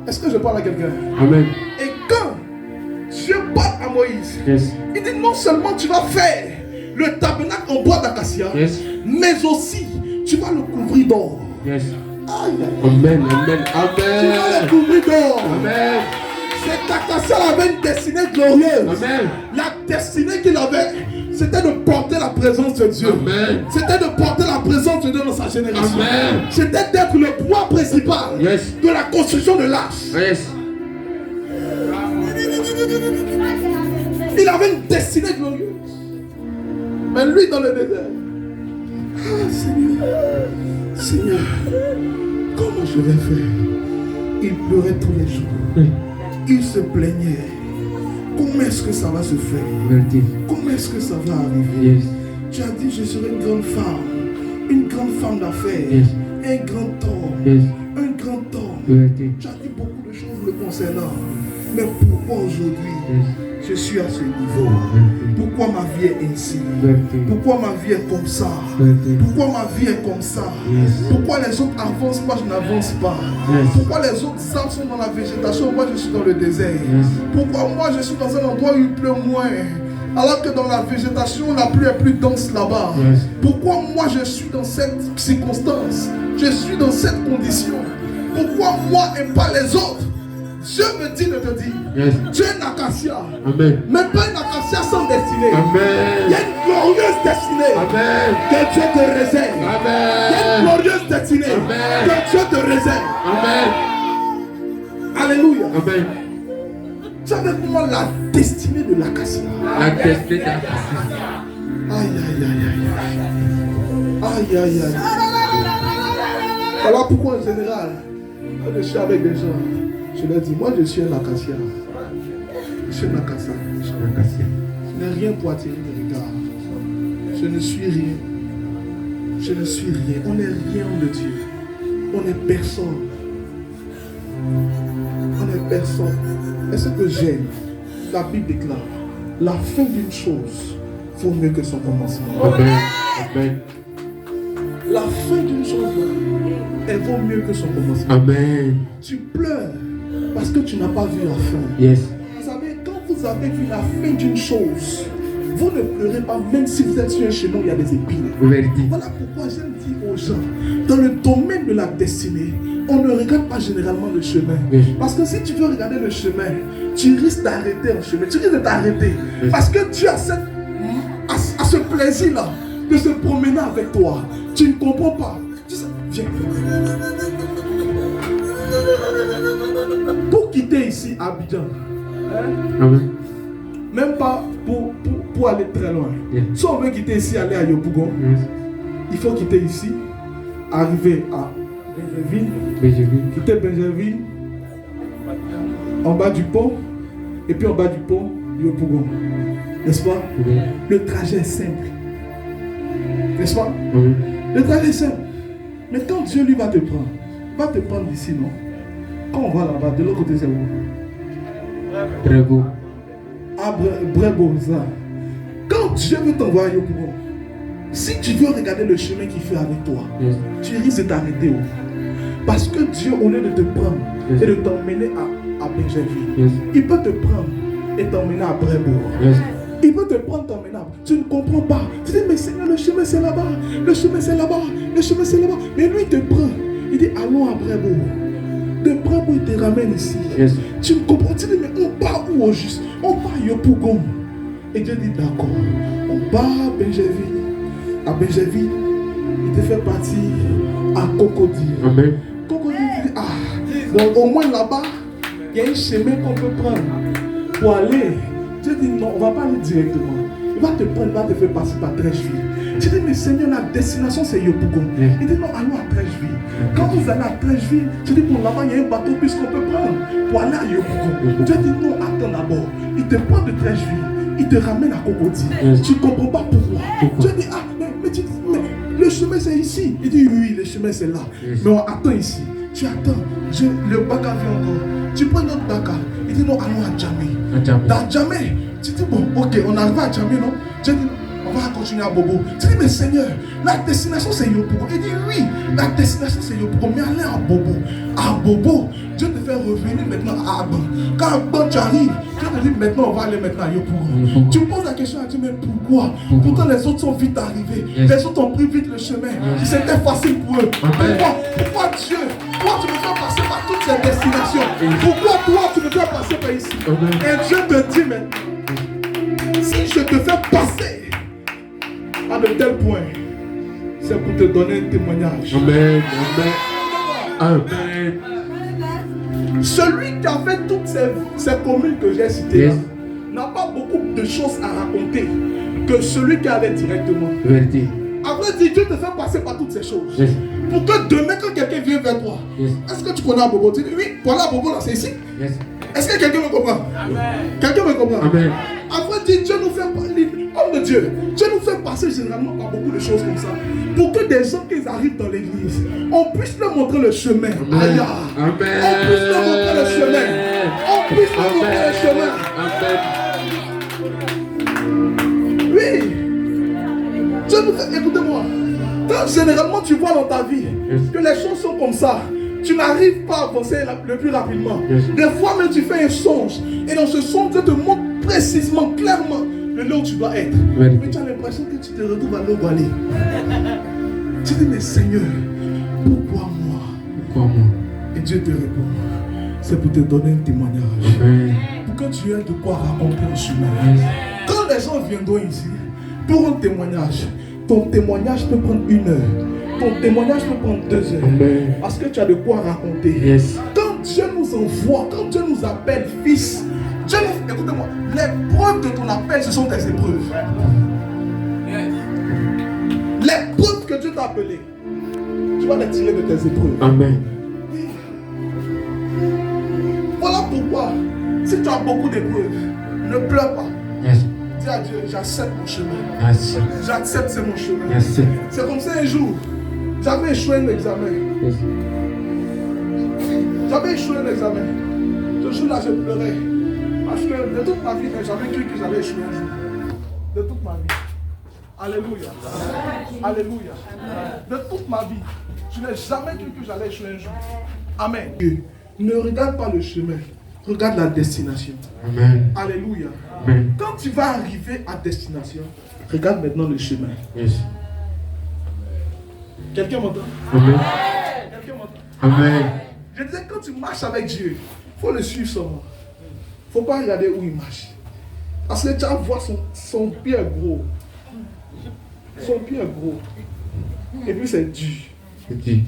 Speaker 1: Est-ce que je parle à quelqu'un?
Speaker 2: Amen.
Speaker 1: Et quand Dieu parle à Moïse,
Speaker 2: Yes.
Speaker 1: il dit non seulement tu vas faire le tabernacle en bois d'acacia,
Speaker 2: Yes.
Speaker 1: mais aussi tu vas le couvrir d'or.
Speaker 2: Yes.
Speaker 1: Aïe, aïe.
Speaker 2: Amen. Amen.
Speaker 1: Tu vas le
Speaker 2: Amen.
Speaker 1: couvrir d'or.
Speaker 2: Amen.
Speaker 1: Cet acacia avait une destinée glorieuse.
Speaker 2: Amen.
Speaker 1: La destinée qu'il avait, c'était de porter la présence de Dieu.
Speaker 2: Amen.
Speaker 1: C'était de porter la présence de Dieu dans sa génération.
Speaker 2: Amen.
Speaker 1: C'était d'être le bois principal
Speaker 2: Yes.
Speaker 1: de la construction de l'arche.
Speaker 2: Yes.
Speaker 1: Il avait une destinée glorieuse. Mais lui dans le désert. Ah Seigneur, Seigneur, comment je vais faire? Il pleurait tous les jours. Il se plaignait. Comment est-ce que ça va se faire?
Speaker 2: Vérité.
Speaker 1: Comment est-ce que ça va arriver?
Speaker 2: Yes.
Speaker 1: Tu as dit je serai une grande femme d'affaires,
Speaker 2: Yes.
Speaker 1: un grand homme,
Speaker 2: Yes.
Speaker 1: un grand homme.
Speaker 2: Vérité.
Speaker 1: Tu as dit beaucoup de choses le concernant. Mais pourquoi aujourd'hui
Speaker 2: Yes.
Speaker 1: je suis à ce niveau? Pourquoi ma vie est ainsi? Pourquoi ma vie est comme ça? Pourquoi ma vie est comme ça? Pourquoi les autres avancent, moi je n'avance pas? Pourquoi les autres arbres sont dans la végétation, moi je suis dans le désert? Pourquoi moi je suis dans un endroit où il pleut moins, alors que dans la végétation, la pluie est plus dense là-bas? Pourquoi moi je suis dans cette circonstance? Je suis dans cette condition. Pourquoi moi et pas les autres? Dieu me dit de te dire, tu es un acacia. Mais pas une acacia sans destinée. Il y a une glorieuse destinée que Dieu te réserve. Il y a une glorieuse destinée que Dieu te réserve. Alléluia. Tu savais comment la destinée de l'acacia?
Speaker 2: La destinée de l'acacia.
Speaker 1: Aïe, aïe, aïe, aïe. Aïe, aïe, aïe. Voilà pourquoi en général, quand je suis avec des gens, je leur dis, moi je suis un acacia. Je suis un acacia. Je n'ai rien pour attirer les regards. Je ne suis rien. Je ne suis rien. On n'est rien de Dieu. On n'est personne. On n'est personne. Et ce que j'aime, la Bible déclare, la fin d'une chose vaut mieux que son commencement.
Speaker 2: Amen.
Speaker 1: La fin d'une chose, elle vaut mieux que son commencement.
Speaker 2: Amen.
Speaker 1: Tu pleures parce que tu n'as pas vu la fin.
Speaker 2: Yes.
Speaker 1: Vous savez, quand vous avez vu la fin d'une chose, vous ne pleurez pas, même si vous êtes sur un chemin où il y a des épines. Voilà pourquoi j'aime dire aux gens, dans le domaine de la destinée, on ne regarde pas généralement le chemin.
Speaker 2: Yes.
Speaker 1: Parce que si tu veux regarder le chemin, tu risques d'arrêter en chemin. Tu risques de t'arrêter. Yes. Parce que Dieu a ce plaisir-là de se promener avec toi. Tu ne comprends pas. Tu sais, viens. Pour quitter ici Abidjan, même pas pour aller très loin. Si on veut quitter ici, aller à Yopougon, il faut quitter ici, arriver à Benjerville, quitter Benjerville, en bas du pont, et puis en bas du pont, Yopougon. N'est-ce pas? Le trajet est simple. N'est-ce pas? Le trajet est simple. Mais quand Dieu lui va te prendre d'ici, non? Quand on va là-bas, de l'autre côté, c'est où?
Speaker 2: Brebo.
Speaker 1: Ah, Brebo, ça. Quand Dieu veut t'envoyer au Yopougon, si tu veux regarder le chemin qu'il fait avec toi, tu risques de t'arrêter. Parce que Dieu, au lieu de te prendre et de t'emmener à Benjerville, il peut te prendre et t'emmener à Brebo. Il peut te prendre, t'emmener. Tu ne comprends pas. Tu dis, mais Seigneur, le chemin c'est là-bas. Le chemin c'est là-bas. Le chemin c'est là-bas. Mais lui, il te prend. Il dit, allons à Brebo. De Brebo, il te ramène ici. Tu ne comprends pas. Tu dis, mais on part où au juste? On part à Yopougon. Et Dieu dit, d'accord. On part à Benjerville. À Benjerville, il te fait partir à Cocody.
Speaker 2: Amen.
Speaker 1: Cocody, il dit, bon, au moins là-bas, il y a un chemin qu'on peut prendre pour aller. Dieu dit non, on ne va pas aller directement. Il va te prendre, il va te faire passer par Trècheville. Tu dis, mais Seigneur, la destination c'est Yopougon. Il dit non, allons à Trècheville. Quand vous allez à Trècheville, tu dis, bon, là-bas, il y a un bateau plus qu'on peut prendre pour aller à Yopougon. Dieu dit non, attends d'abord. Il te prend de Trècheville, il te ramène à Cocody. Tu ne comprends pas pourquoi. Dieu dit, mais le chemin c'est ici. Il dit, oui, le chemin c'est là. Mais on attend ici. Tu attends, le Baka vient encore. Tu prends notre Baka. Il dit non, allons à Djamé. Dans Djamé, tu dis bon, ok, on arrive à Djamé, non? Dieu dit, on va continuer à Bobo. Tu dis, mais Seigneur, la destination c'est Yopougon. Il dit, oui, la destination c'est Yopougon, mais allez à Bobo. À Bobo, Dieu te fait revenir maintenant à Aban. Quand Aban tu arrives, Dieu te dit, maintenant on va aller maintenant à Yopougon. Tu poses la question à Dieu, mais pourquoi? Pourtant les autres sont vite arrivés. Les autres ont pris vite le chemin. C'était facile pour eux. Pourquoi Dieu? Toi, tu me fais passer par toutes ces destinations. Pourquoi toi, tu me fais passer par ici? Et Dieu te dit maintenant, si je te fais passer à de tel point, c'est pour te donner un témoignage.
Speaker 2: Amen. Amen.
Speaker 1: Celui qui a fait toutes ces communes que j'ai citées là, n'a pas beaucoup de choses à raconter que celui qui allait directement.
Speaker 2: Vérité.
Speaker 1: Après, Dieu te fait passer par toutes ces choses. Pour que demain, quand quelqu'un vient vers toi, est-ce que tu connais Bobo? Tu dis oui, voilà Bobo là, c'est ici. Est-ce que quelqu'un me comprend? Quelqu'un me comprend?
Speaker 2: Amen.
Speaker 1: Après, Dieu nous fait parler, homme de Dieu, Dieu nous fait passer généralement par beaucoup de choses comme ça. Pour que des gens qui arrivent dans l'église, on puisse leur montrer le chemin.
Speaker 2: Amen.
Speaker 1: On puisse leur montrer le chemin. On puisse leur montrer le chemin.
Speaker 2: Amen.
Speaker 1: Écoutez-moi. Quand généralement tu vois dans ta vie que les choses sont comme ça, tu n'arrives pas à avancer le plus rapidement. Des fois même tu fais un songe. Et dans ce songe, Dieu te montre précisément, clairement, le lieu où tu dois être. Mais tu as l'impression que tu te retrouves à l'Ogualé. Tu dis, mais Seigneur, pourquoi moi?
Speaker 2: Pourquoi moi?
Speaker 1: Et Dieu te répond, c'est pour te donner un témoignage.
Speaker 2: Amen.
Speaker 1: Pour que tu aies de quoi raconter en chemin. Quand les gens viendront ici pour un témoignage, ton témoignage peut prendre 1 heure. Ton témoignage peut prendre 2 heures.
Speaker 2: Amen.
Speaker 1: Parce que tu as de quoi raconter.
Speaker 2: Yes.
Speaker 1: Quand Dieu nous envoie, quand Dieu nous appelle fils, Dieu nous... Écoutez-moi, les preuves de ton appel, ce sont tes épreuves. Les preuves que Dieu t'a appelé, tu vas les tirer de tes épreuves.
Speaker 2: Amen.
Speaker 1: Voilà pourquoi, si tu as beaucoup d'épreuves, ne pleure pas.
Speaker 2: Yes.
Speaker 1: Dis à Dieu, j'accepte mon chemin.
Speaker 2: Yes.
Speaker 1: J'accepte, c'est mon chemin.
Speaker 2: Yes.
Speaker 1: C'est comme ça un jour, j'avais échoué un examen.
Speaker 2: Yes.
Speaker 1: J'avais échoué un examen. Ce jour-là, je pleurais. Parce que de toute ma vie, je n'ai jamais cru que j'allais échouer un jour. De toute ma vie. Alléluia. Alléluia. De toute ma vie, je n'ai jamais cru que j'allais échouer un jour. Amen. Ne regarde pas le chemin. Regarde la destination.
Speaker 2: Amen.
Speaker 1: Alléluia.
Speaker 2: Amen.
Speaker 1: Quand tu vas arriver à destination, regarde maintenant le chemin.
Speaker 2: Yes.
Speaker 1: Quelqu'un m'entend?
Speaker 2: Amen.
Speaker 1: Quelqu'un m'entend?
Speaker 2: Amen.
Speaker 1: Je disais, quand tu marches avec Dieu, il faut le suivre seulement. Il ne faut pas regarder où il marche. Parce que tu vas voir son pied est gros. Son pied est gros. Et puis c'est dur.
Speaker 2: C'est dit.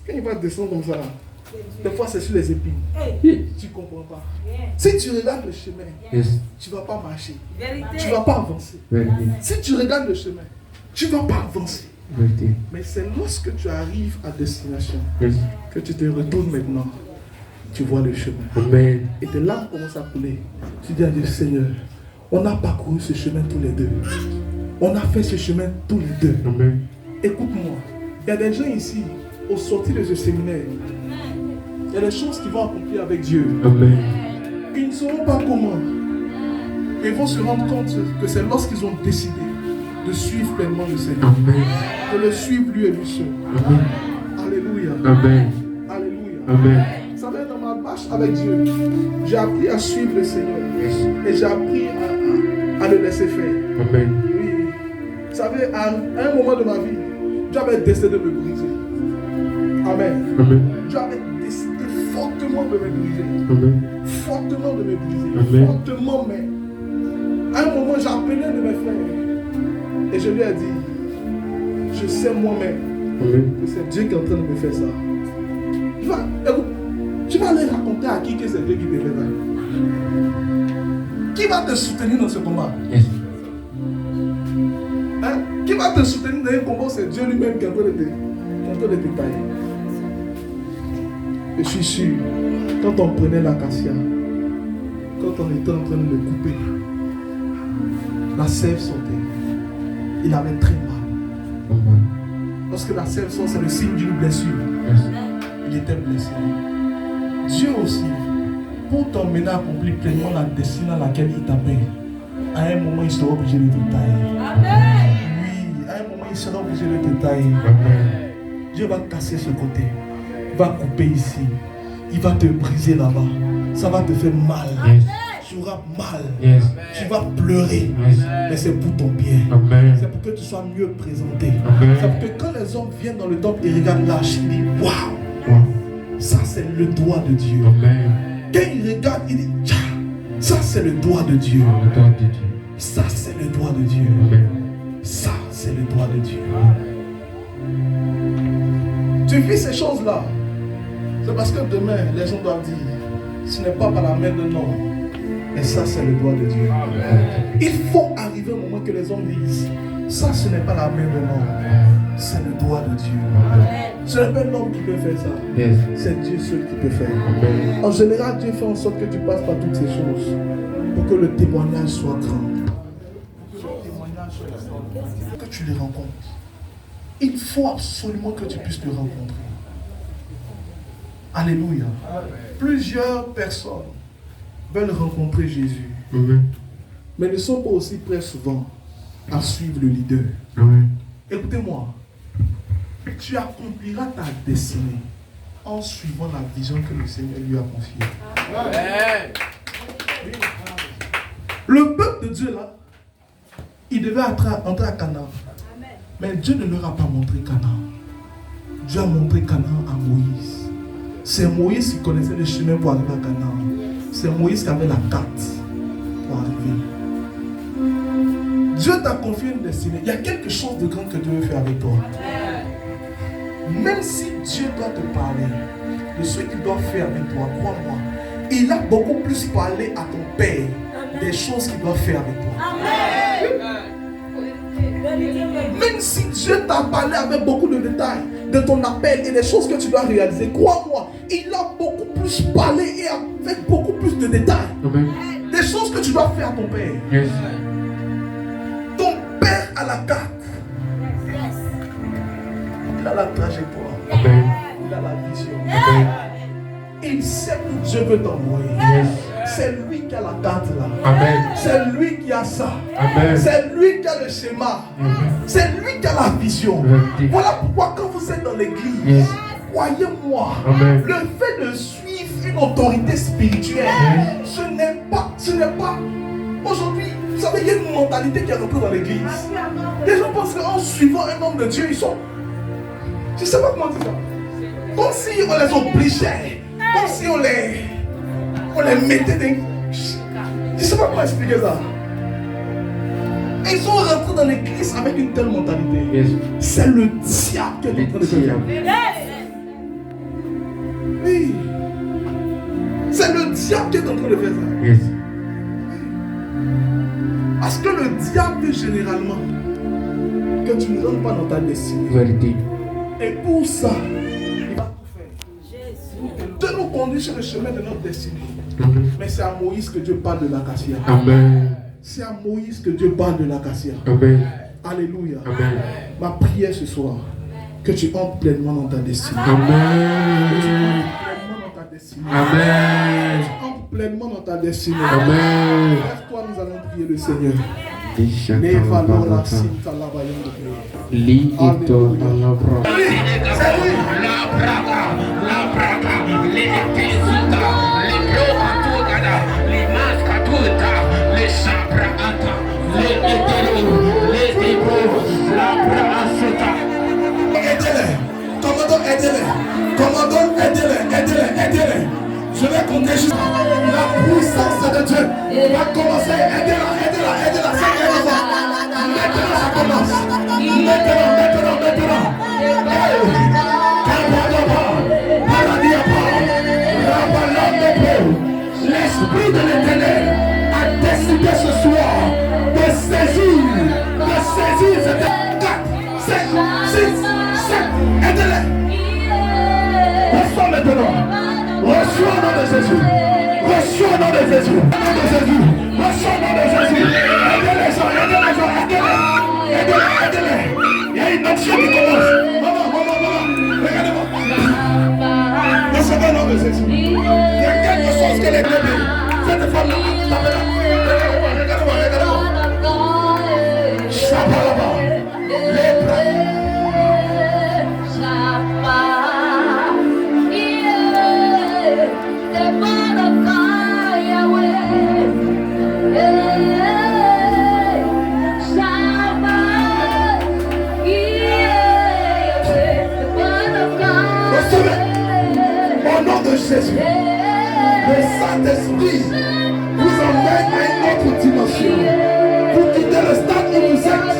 Speaker 1: Quand il va descendre comme ça, des fois c'est sur les épines. Tu ne comprends pas. Si tu regardes le chemin,
Speaker 2: Yes.
Speaker 1: tu ne vas pas marcher.
Speaker 3: Vérité.
Speaker 1: Tu ne vas pas avancer.
Speaker 2: Vérité.
Speaker 1: Si tu regardes le chemin, tu ne vas pas avancer.
Speaker 2: Vérité.
Speaker 1: Mais c'est lorsque tu arrives à destination
Speaker 2: Yes.
Speaker 1: que tu te retournes maintenant. Tu vois le chemin.
Speaker 2: Amen.
Speaker 1: Et tes larmes commencent à couler. Tu dis à Dieu, Seigneur, on a parcouru ce chemin tous les deux. On a fait ce chemin tous les deux.
Speaker 2: Amen.
Speaker 1: Écoute-moi, il y a des gens ici, au sortir de ce séminaire, il y a des choses qu'ils vont accomplir avec Dieu.
Speaker 2: Amen.
Speaker 1: Ils ne sauront pas comment. Mais ils vont se rendre compte que c'est lorsqu'ils ont décidé de suivre pleinement le Seigneur.
Speaker 2: Amen.
Speaker 1: De le suivre lui et lui seul.
Speaker 2: Amen.
Speaker 1: Alléluia.
Speaker 2: Amen.
Speaker 1: Alléluia.
Speaker 2: Amen.
Speaker 1: Vous savez, dans ma marche avec Dieu, j'ai appris à suivre le Seigneur.
Speaker 2: Yes.
Speaker 1: Et j'ai appris à le laisser faire.
Speaker 2: Amen.
Speaker 1: Oui. Vous savez, à un moment de ma vie, Dieu avait décidé de me briser. Amen.
Speaker 2: Amen.
Speaker 1: Dieu avait décidé fortement de me briser.
Speaker 2: Amen.
Speaker 1: Fortement de me briser.
Speaker 2: Amen.
Speaker 1: Fortement, mais à un moment, j'ai appelé un de mes frères. Et je lui ai dit, je sais moi-même
Speaker 2: Amen.
Speaker 1: que c'est Dieu qui est en train de me faire ça. Écoute, tu vas aller raconter à qui que c'est Dieu qui te fait ça. Qui va te soutenir dans ce combat?
Speaker 2: Yes.
Speaker 1: Hein? Qui va te soutenir dans un combat où c'est Dieu lui-même qui est en train de te tailler? Je suis sûr, quand on prenait l'acacia, quand on était en train de le couper, la sève sortait. Il avait très mal.
Speaker 2: Amen.
Speaker 1: Lorsque la sève sort, c'est le signe d'une blessure.
Speaker 2: Yes.
Speaker 1: Il était blessé. Dieu aussi, pour t'emmener à accomplir pleinement la destinée à laquelle il t'appelle, à un moment il sera obligé de te tailler.
Speaker 3: Amen.
Speaker 1: Oui, à un moment il sera obligé de te tailler.
Speaker 2: Amen.
Speaker 1: Dieu va casser ce côté, il va couper ici, il va te briser là-bas. Ça va te faire mal.
Speaker 2: Yes.
Speaker 1: Tu auras mal.
Speaker 2: Yes.
Speaker 1: Tu vas pleurer.
Speaker 2: Yes.
Speaker 1: Mais c'est pour ton bien.
Speaker 2: Amen.
Speaker 1: C'est pour que tu sois mieux présenté.
Speaker 2: Amen.
Speaker 1: C'est pour que quand les hommes viennent dans le temple et regardent l'arche, ils disent waouh,
Speaker 2: Wow.
Speaker 1: ça c'est le doigt de Dieu.
Speaker 2: Amen.
Speaker 1: Quand ils regardent, ils disent tcha, ça c'est le doigt de Dieu.
Speaker 2: Le doigt de Dieu.
Speaker 1: Ça c'est le doigt de Dieu.
Speaker 2: Amen.
Speaker 1: Ça c'est le doigt de Dieu. Tu vis ces choses-là. C'est parce que demain, les gens doivent dire, ce n'est pas par la main d'un homme, mais ça c'est le doigt de Dieu. Il faut arriver au moment que les hommes disent, ça ce n'est pas la main d'un homme, c'est le doigt de Dieu. Ce n'est pas un homme qui peut faire ça,
Speaker 2: Yes.
Speaker 1: c'est Dieu seul qui peut faire.
Speaker 2: Amen.
Speaker 1: En général, Dieu fait en sorte que tu passes par toutes ces choses pour que le témoignage soit grand. Pour que le témoignage soit extraordinaire, que tu les rencontres. Il faut absolument que tu puisses le rencontrer. Alléluia. Plusieurs personnes veulent rencontrer Jésus,
Speaker 2: Amen.
Speaker 1: mais ne sont pas aussi prêts souvent à suivre le leader.
Speaker 2: Amen.
Speaker 1: Écoutez-moi, tu accompliras ta destinée en suivant la vision que le Seigneur lui a confiée. Amen. Le peuple de Dieu là, il devait entrer à Canaan. Mais Dieu ne leur a pas montré Canaan. Dieu a montré Canaan à Moïse. C'est Moïse qui connaissait le chemin pour arriver à Canaan. C'est Moïse qui avait la carte pour arriver. Dieu t'a confié une destinée. Il y a quelque chose de grand que Dieu veut faire avec toi. Même si Dieu doit te parler de ce qu'il doit faire avec toi, crois-moi, il a beaucoup plus parlé à ton Père des choses qu'il doit faire avec toi. Même si Dieu t'a parlé avec beaucoup de détails de ton appel et des choses que tu dois réaliser, crois-moi, il a beaucoup plus parlé et avec beaucoup plus de détails.
Speaker 2: Amen.
Speaker 1: Des choses que tu dois faire à ton Père.
Speaker 2: Yes.
Speaker 1: Ton Père a la carte. Il a la trajectoire.
Speaker 2: Amen.
Speaker 1: Il a la vision.
Speaker 2: Amen.
Speaker 1: Il sait où Dieu veut t'envoyer.
Speaker 2: Yes.
Speaker 1: C'est lui qui a la carte là.
Speaker 2: Amen.
Speaker 1: C'est lui qui a ça.
Speaker 2: Amen.
Speaker 1: C'est lui qui a le schéma. C'est lui qui a la vision. Voilà pourquoi quand vous êtes dans l'église,
Speaker 2: Yes.
Speaker 1: croyez-moi,
Speaker 2: Amen.
Speaker 1: le fait de suivre une autorité spirituelle, ce n'est pas. Aujourd'hui, vous savez, il y a une mentalité qui est reprise dans l'église. Les gens pensent qu'en suivant un homme de Dieu, ils sont. Je ne sais pas comment dire ça. Comme si on les obligeait. Comme si on les mettait des. Je ne sais pas comment expliquer ça. Et ils sont rentrés dans l'église avec une telle mentalité.
Speaker 2: Yes.
Speaker 1: C'est le diable qui est en train de faire. Oui. C'est le diable qui est en train de faire ça.
Speaker 2: Yes.
Speaker 1: Parce que le diable veut généralement que tu ne rentres pas dans ta destinée.
Speaker 2: Vérité.
Speaker 1: Et pour ça, il va tout faire. Dieu nous conduit sur le chemin de notre destinée.
Speaker 2: Amen.
Speaker 1: Mais c'est à Moïse que Dieu parle de l'acacia.
Speaker 2: Amen.
Speaker 1: C'est à Moïse que Dieu parle de l'acacia.
Speaker 2: Amen.
Speaker 1: Alléluia.
Speaker 2: Amen.
Speaker 1: Ma prière ce soir, que tu entres pleinement dans ta destinée.
Speaker 2: Amen.
Speaker 1: Que tu entres pleinement dans ta destinée.
Speaker 2: Amen.
Speaker 1: Que tu entres pleinement dans ta destinée.
Speaker 2: Amen.
Speaker 1: Lève-toi, nous allons prier le Seigneur.
Speaker 2: Isha
Speaker 1: Lève alors la
Speaker 2: Kalabata.
Speaker 1: cinta la vaillante de Dieu.
Speaker 2: Li ito alabra.
Speaker 1: C'est lui.
Speaker 3: La braga, les tezuta, les brocatugada, les mascatuta, les sabraata, les etero, les debo, la braseta.
Speaker 1: Aidez-les. Commandant, aidez-les. Commandant, aidez-les. Je vais compter juste la puissance de Dieu. Va commencer. Aidez-la. Ça maintenant, ça commence. Maintenant. L'Esprit de l'Éternel a décidé ce soir de saisir cette 4, 5, 6, 7. Aidez-les. Reçois maintenant. Reçois au nom de Jésus. Reçois au nom de Jésus. Reçois au nom de Jésus. Aidez les gens. Aidez-les. Il y a une action qui commence. Maman. Regardez-moi. Recevez au nom de Jésus. Il y a quelque chose que les bébés. Cette femme-là, regardez-moi. Chabalaba. Les bras. Au nom de Jésus, le Saint-Esprit vous emmène à une autre dimension. Vous quittez le stade où vous êtes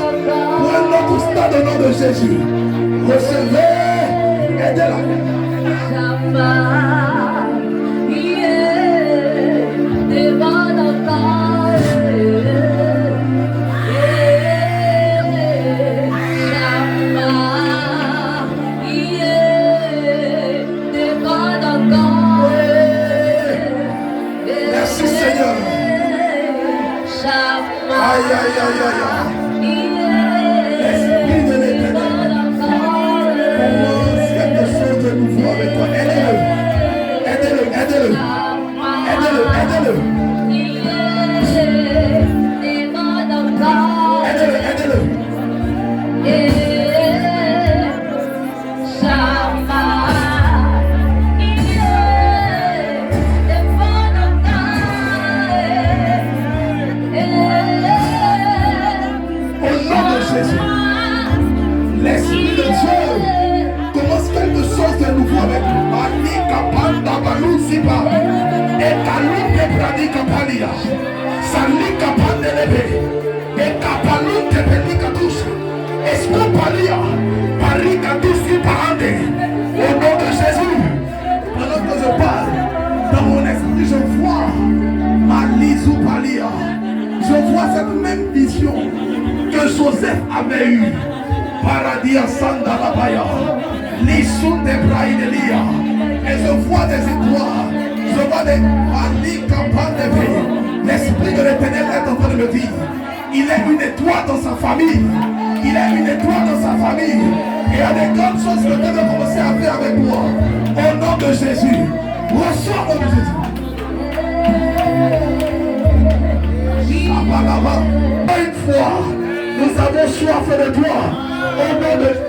Speaker 1: pour un autre stade au nom de Jésus. Recevez, aidez-la. Merci Seigneur. Aïe. L'Esprit de l'Éternel Jésus. L'Esprit de Dieu commence quelque chose de nouveau avec nous. Malika panda balusiba. Et kalunde pradika palia. Salika pandelebe. Et kapalunde pelika touche. Escopalia. Parika touche parande. Au nom de Jésus. Pendant que je parle, dans mon esprit, je vois Malizu Palia. Je vois cette même vision que Joseph avait eue. Paradia Sandalabaya. L'issue des Braïdelia. Et je vois des étoiles. Je vois des Malika Pandebe. L'Esprit de l'Éternel est en train de me dire, il est une étoile dans sa famille. Il est une étoile dans sa famille. Et il y a des grandes choses que Dieu veut commencer à faire avec moi. Au nom de Jésus. Reçois au nom de Jésus. Une fois, nous avons soif de toi. Au nom de Jésus.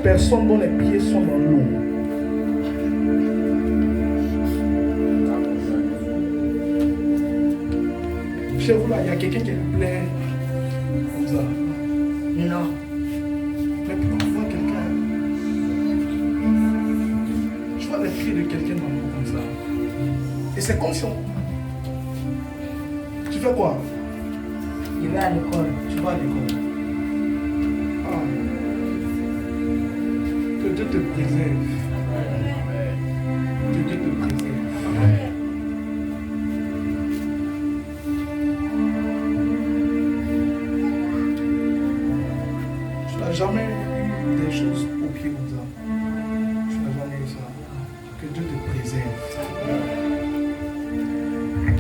Speaker 4: Personne dont les pieds sont dans l'eau. Chez vous là, il y a quelqu'un qui est plein comme ça. Non. Mais pourquoi on voit quelqu'un? Je vois les pieds de quelqu'un dans l'eau comme ça. Et c'est conscient. Tu fais quoi?
Speaker 5: Je vais à l'école.
Speaker 4: Tu vas à l'école. Ah. Que Dieu te préserve.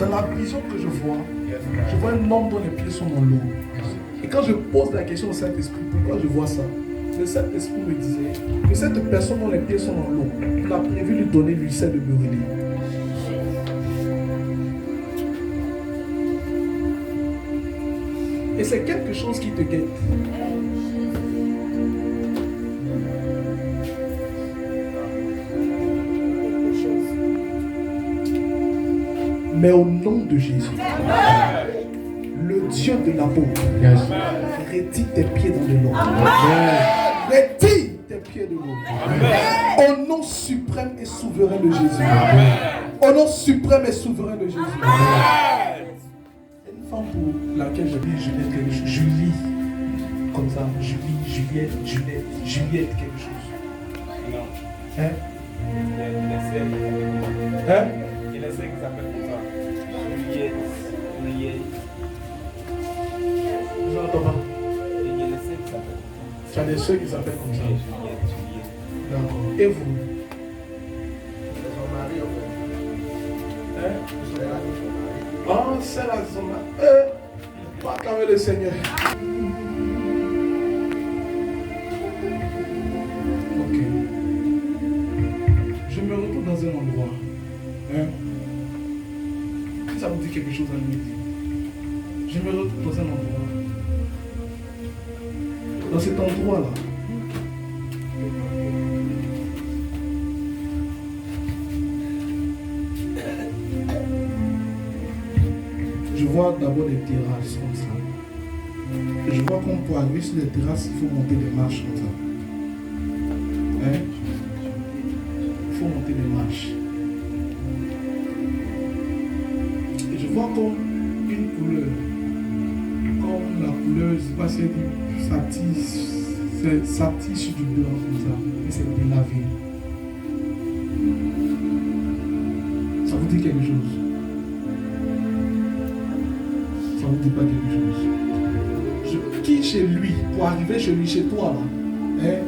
Speaker 4: dans la vision que je vois un homme dont les pieds sont dans l'eau. Et quand je pose la question au Saint-Esprit, pourquoi je vois ça? Le Saint-Esprit me disait que cette personne dont les pieds sont dans l'eau, il a prévu lui donner l'huissel de brûler. Et c'est quelque chose qui te guette. Mais au nom de Jésus, le Dieu de l'amour, retire tes pieds dans de l'eau. Retire tes pieds de l'eau. Au nom suprême et souverain de Jésus. Au nom suprême et souverain de Jésus. Une femme pour laquelle je dis Julie, comme ça, Juliette, quelque chose.
Speaker 6: Non.
Speaker 4: Hein?
Speaker 6: Hein? Il essaie qu'il s'appelle comme ça. Juliette.
Speaker 4: Je n'entends pas.
Speaker 6: Il essaie qu'il s'appelle comme ça.
Speaker 4: Tu as des soeurs qui s'appellent comme ça.
Speaker 6: Juliette.
Speaker 4: D'accord. Et vous? Hein? Ah, c'est la zone. Pas acclamer le Seigneur. Ok. Je me retrouve dans un endroit. Hein? Si ça vous dit quelque chose à nous dire. Je me retrouve dans un endroit. Dans cet endroit-là. Je vois d'abord des terrasses comme ça. Et je vois qu'on peut arriver sur les terrasses, il faut monter des marches comme ça. Hein? Il faut monter des marches. Et je vois comme une couleur. Comme la couleur, je ne sais pas si elle dit, ça tisse du blanc comme ça. Et c'est délavé. Ça vous dit quelque chose? Ça ne vous dit pas quelque chose. Je quitte chez lui pour arriver chez lui, chez toi là. Hein?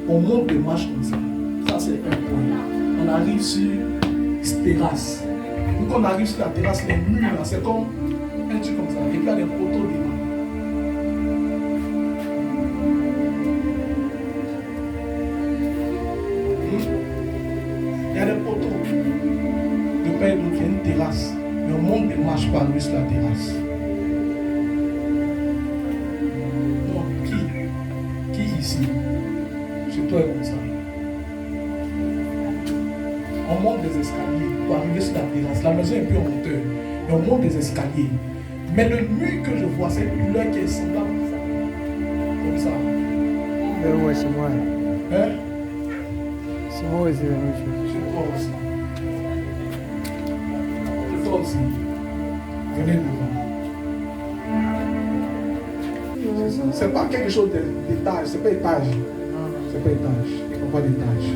Speaker 4: On monte des marches comme ça. Ça c'est un point. On arrive sur cette terrasse. Quand on arrive sur la terrasse, les murs là, c'est comme un truc comme ça. Et puis il y a des poteaux devant. Il y a des poteaux. De part et d'autre, il y a une terrasse. Mais on monte des marches pour arriver sur la terrasse. Ici, chez toi est comme ça. On monte des escaliers pour arriver sur la terrasse. La maison est un peu en hauteur, mais on monte des escaliers. Mais le mur que je vois, c'est une couleur qui est semblable comme ça.
Speaker 7: Ouais, c'est moi.
Speaker 4: Hein?
Speaker 7: C'est moi, c'est la même chose.
Speaker 4: Chez toi aussi. Chez toi aussi. Venez devant. C'est pas quelque chose d'étage, c'est pas étage. C'est pas étage. Il n'y a pas d'étage.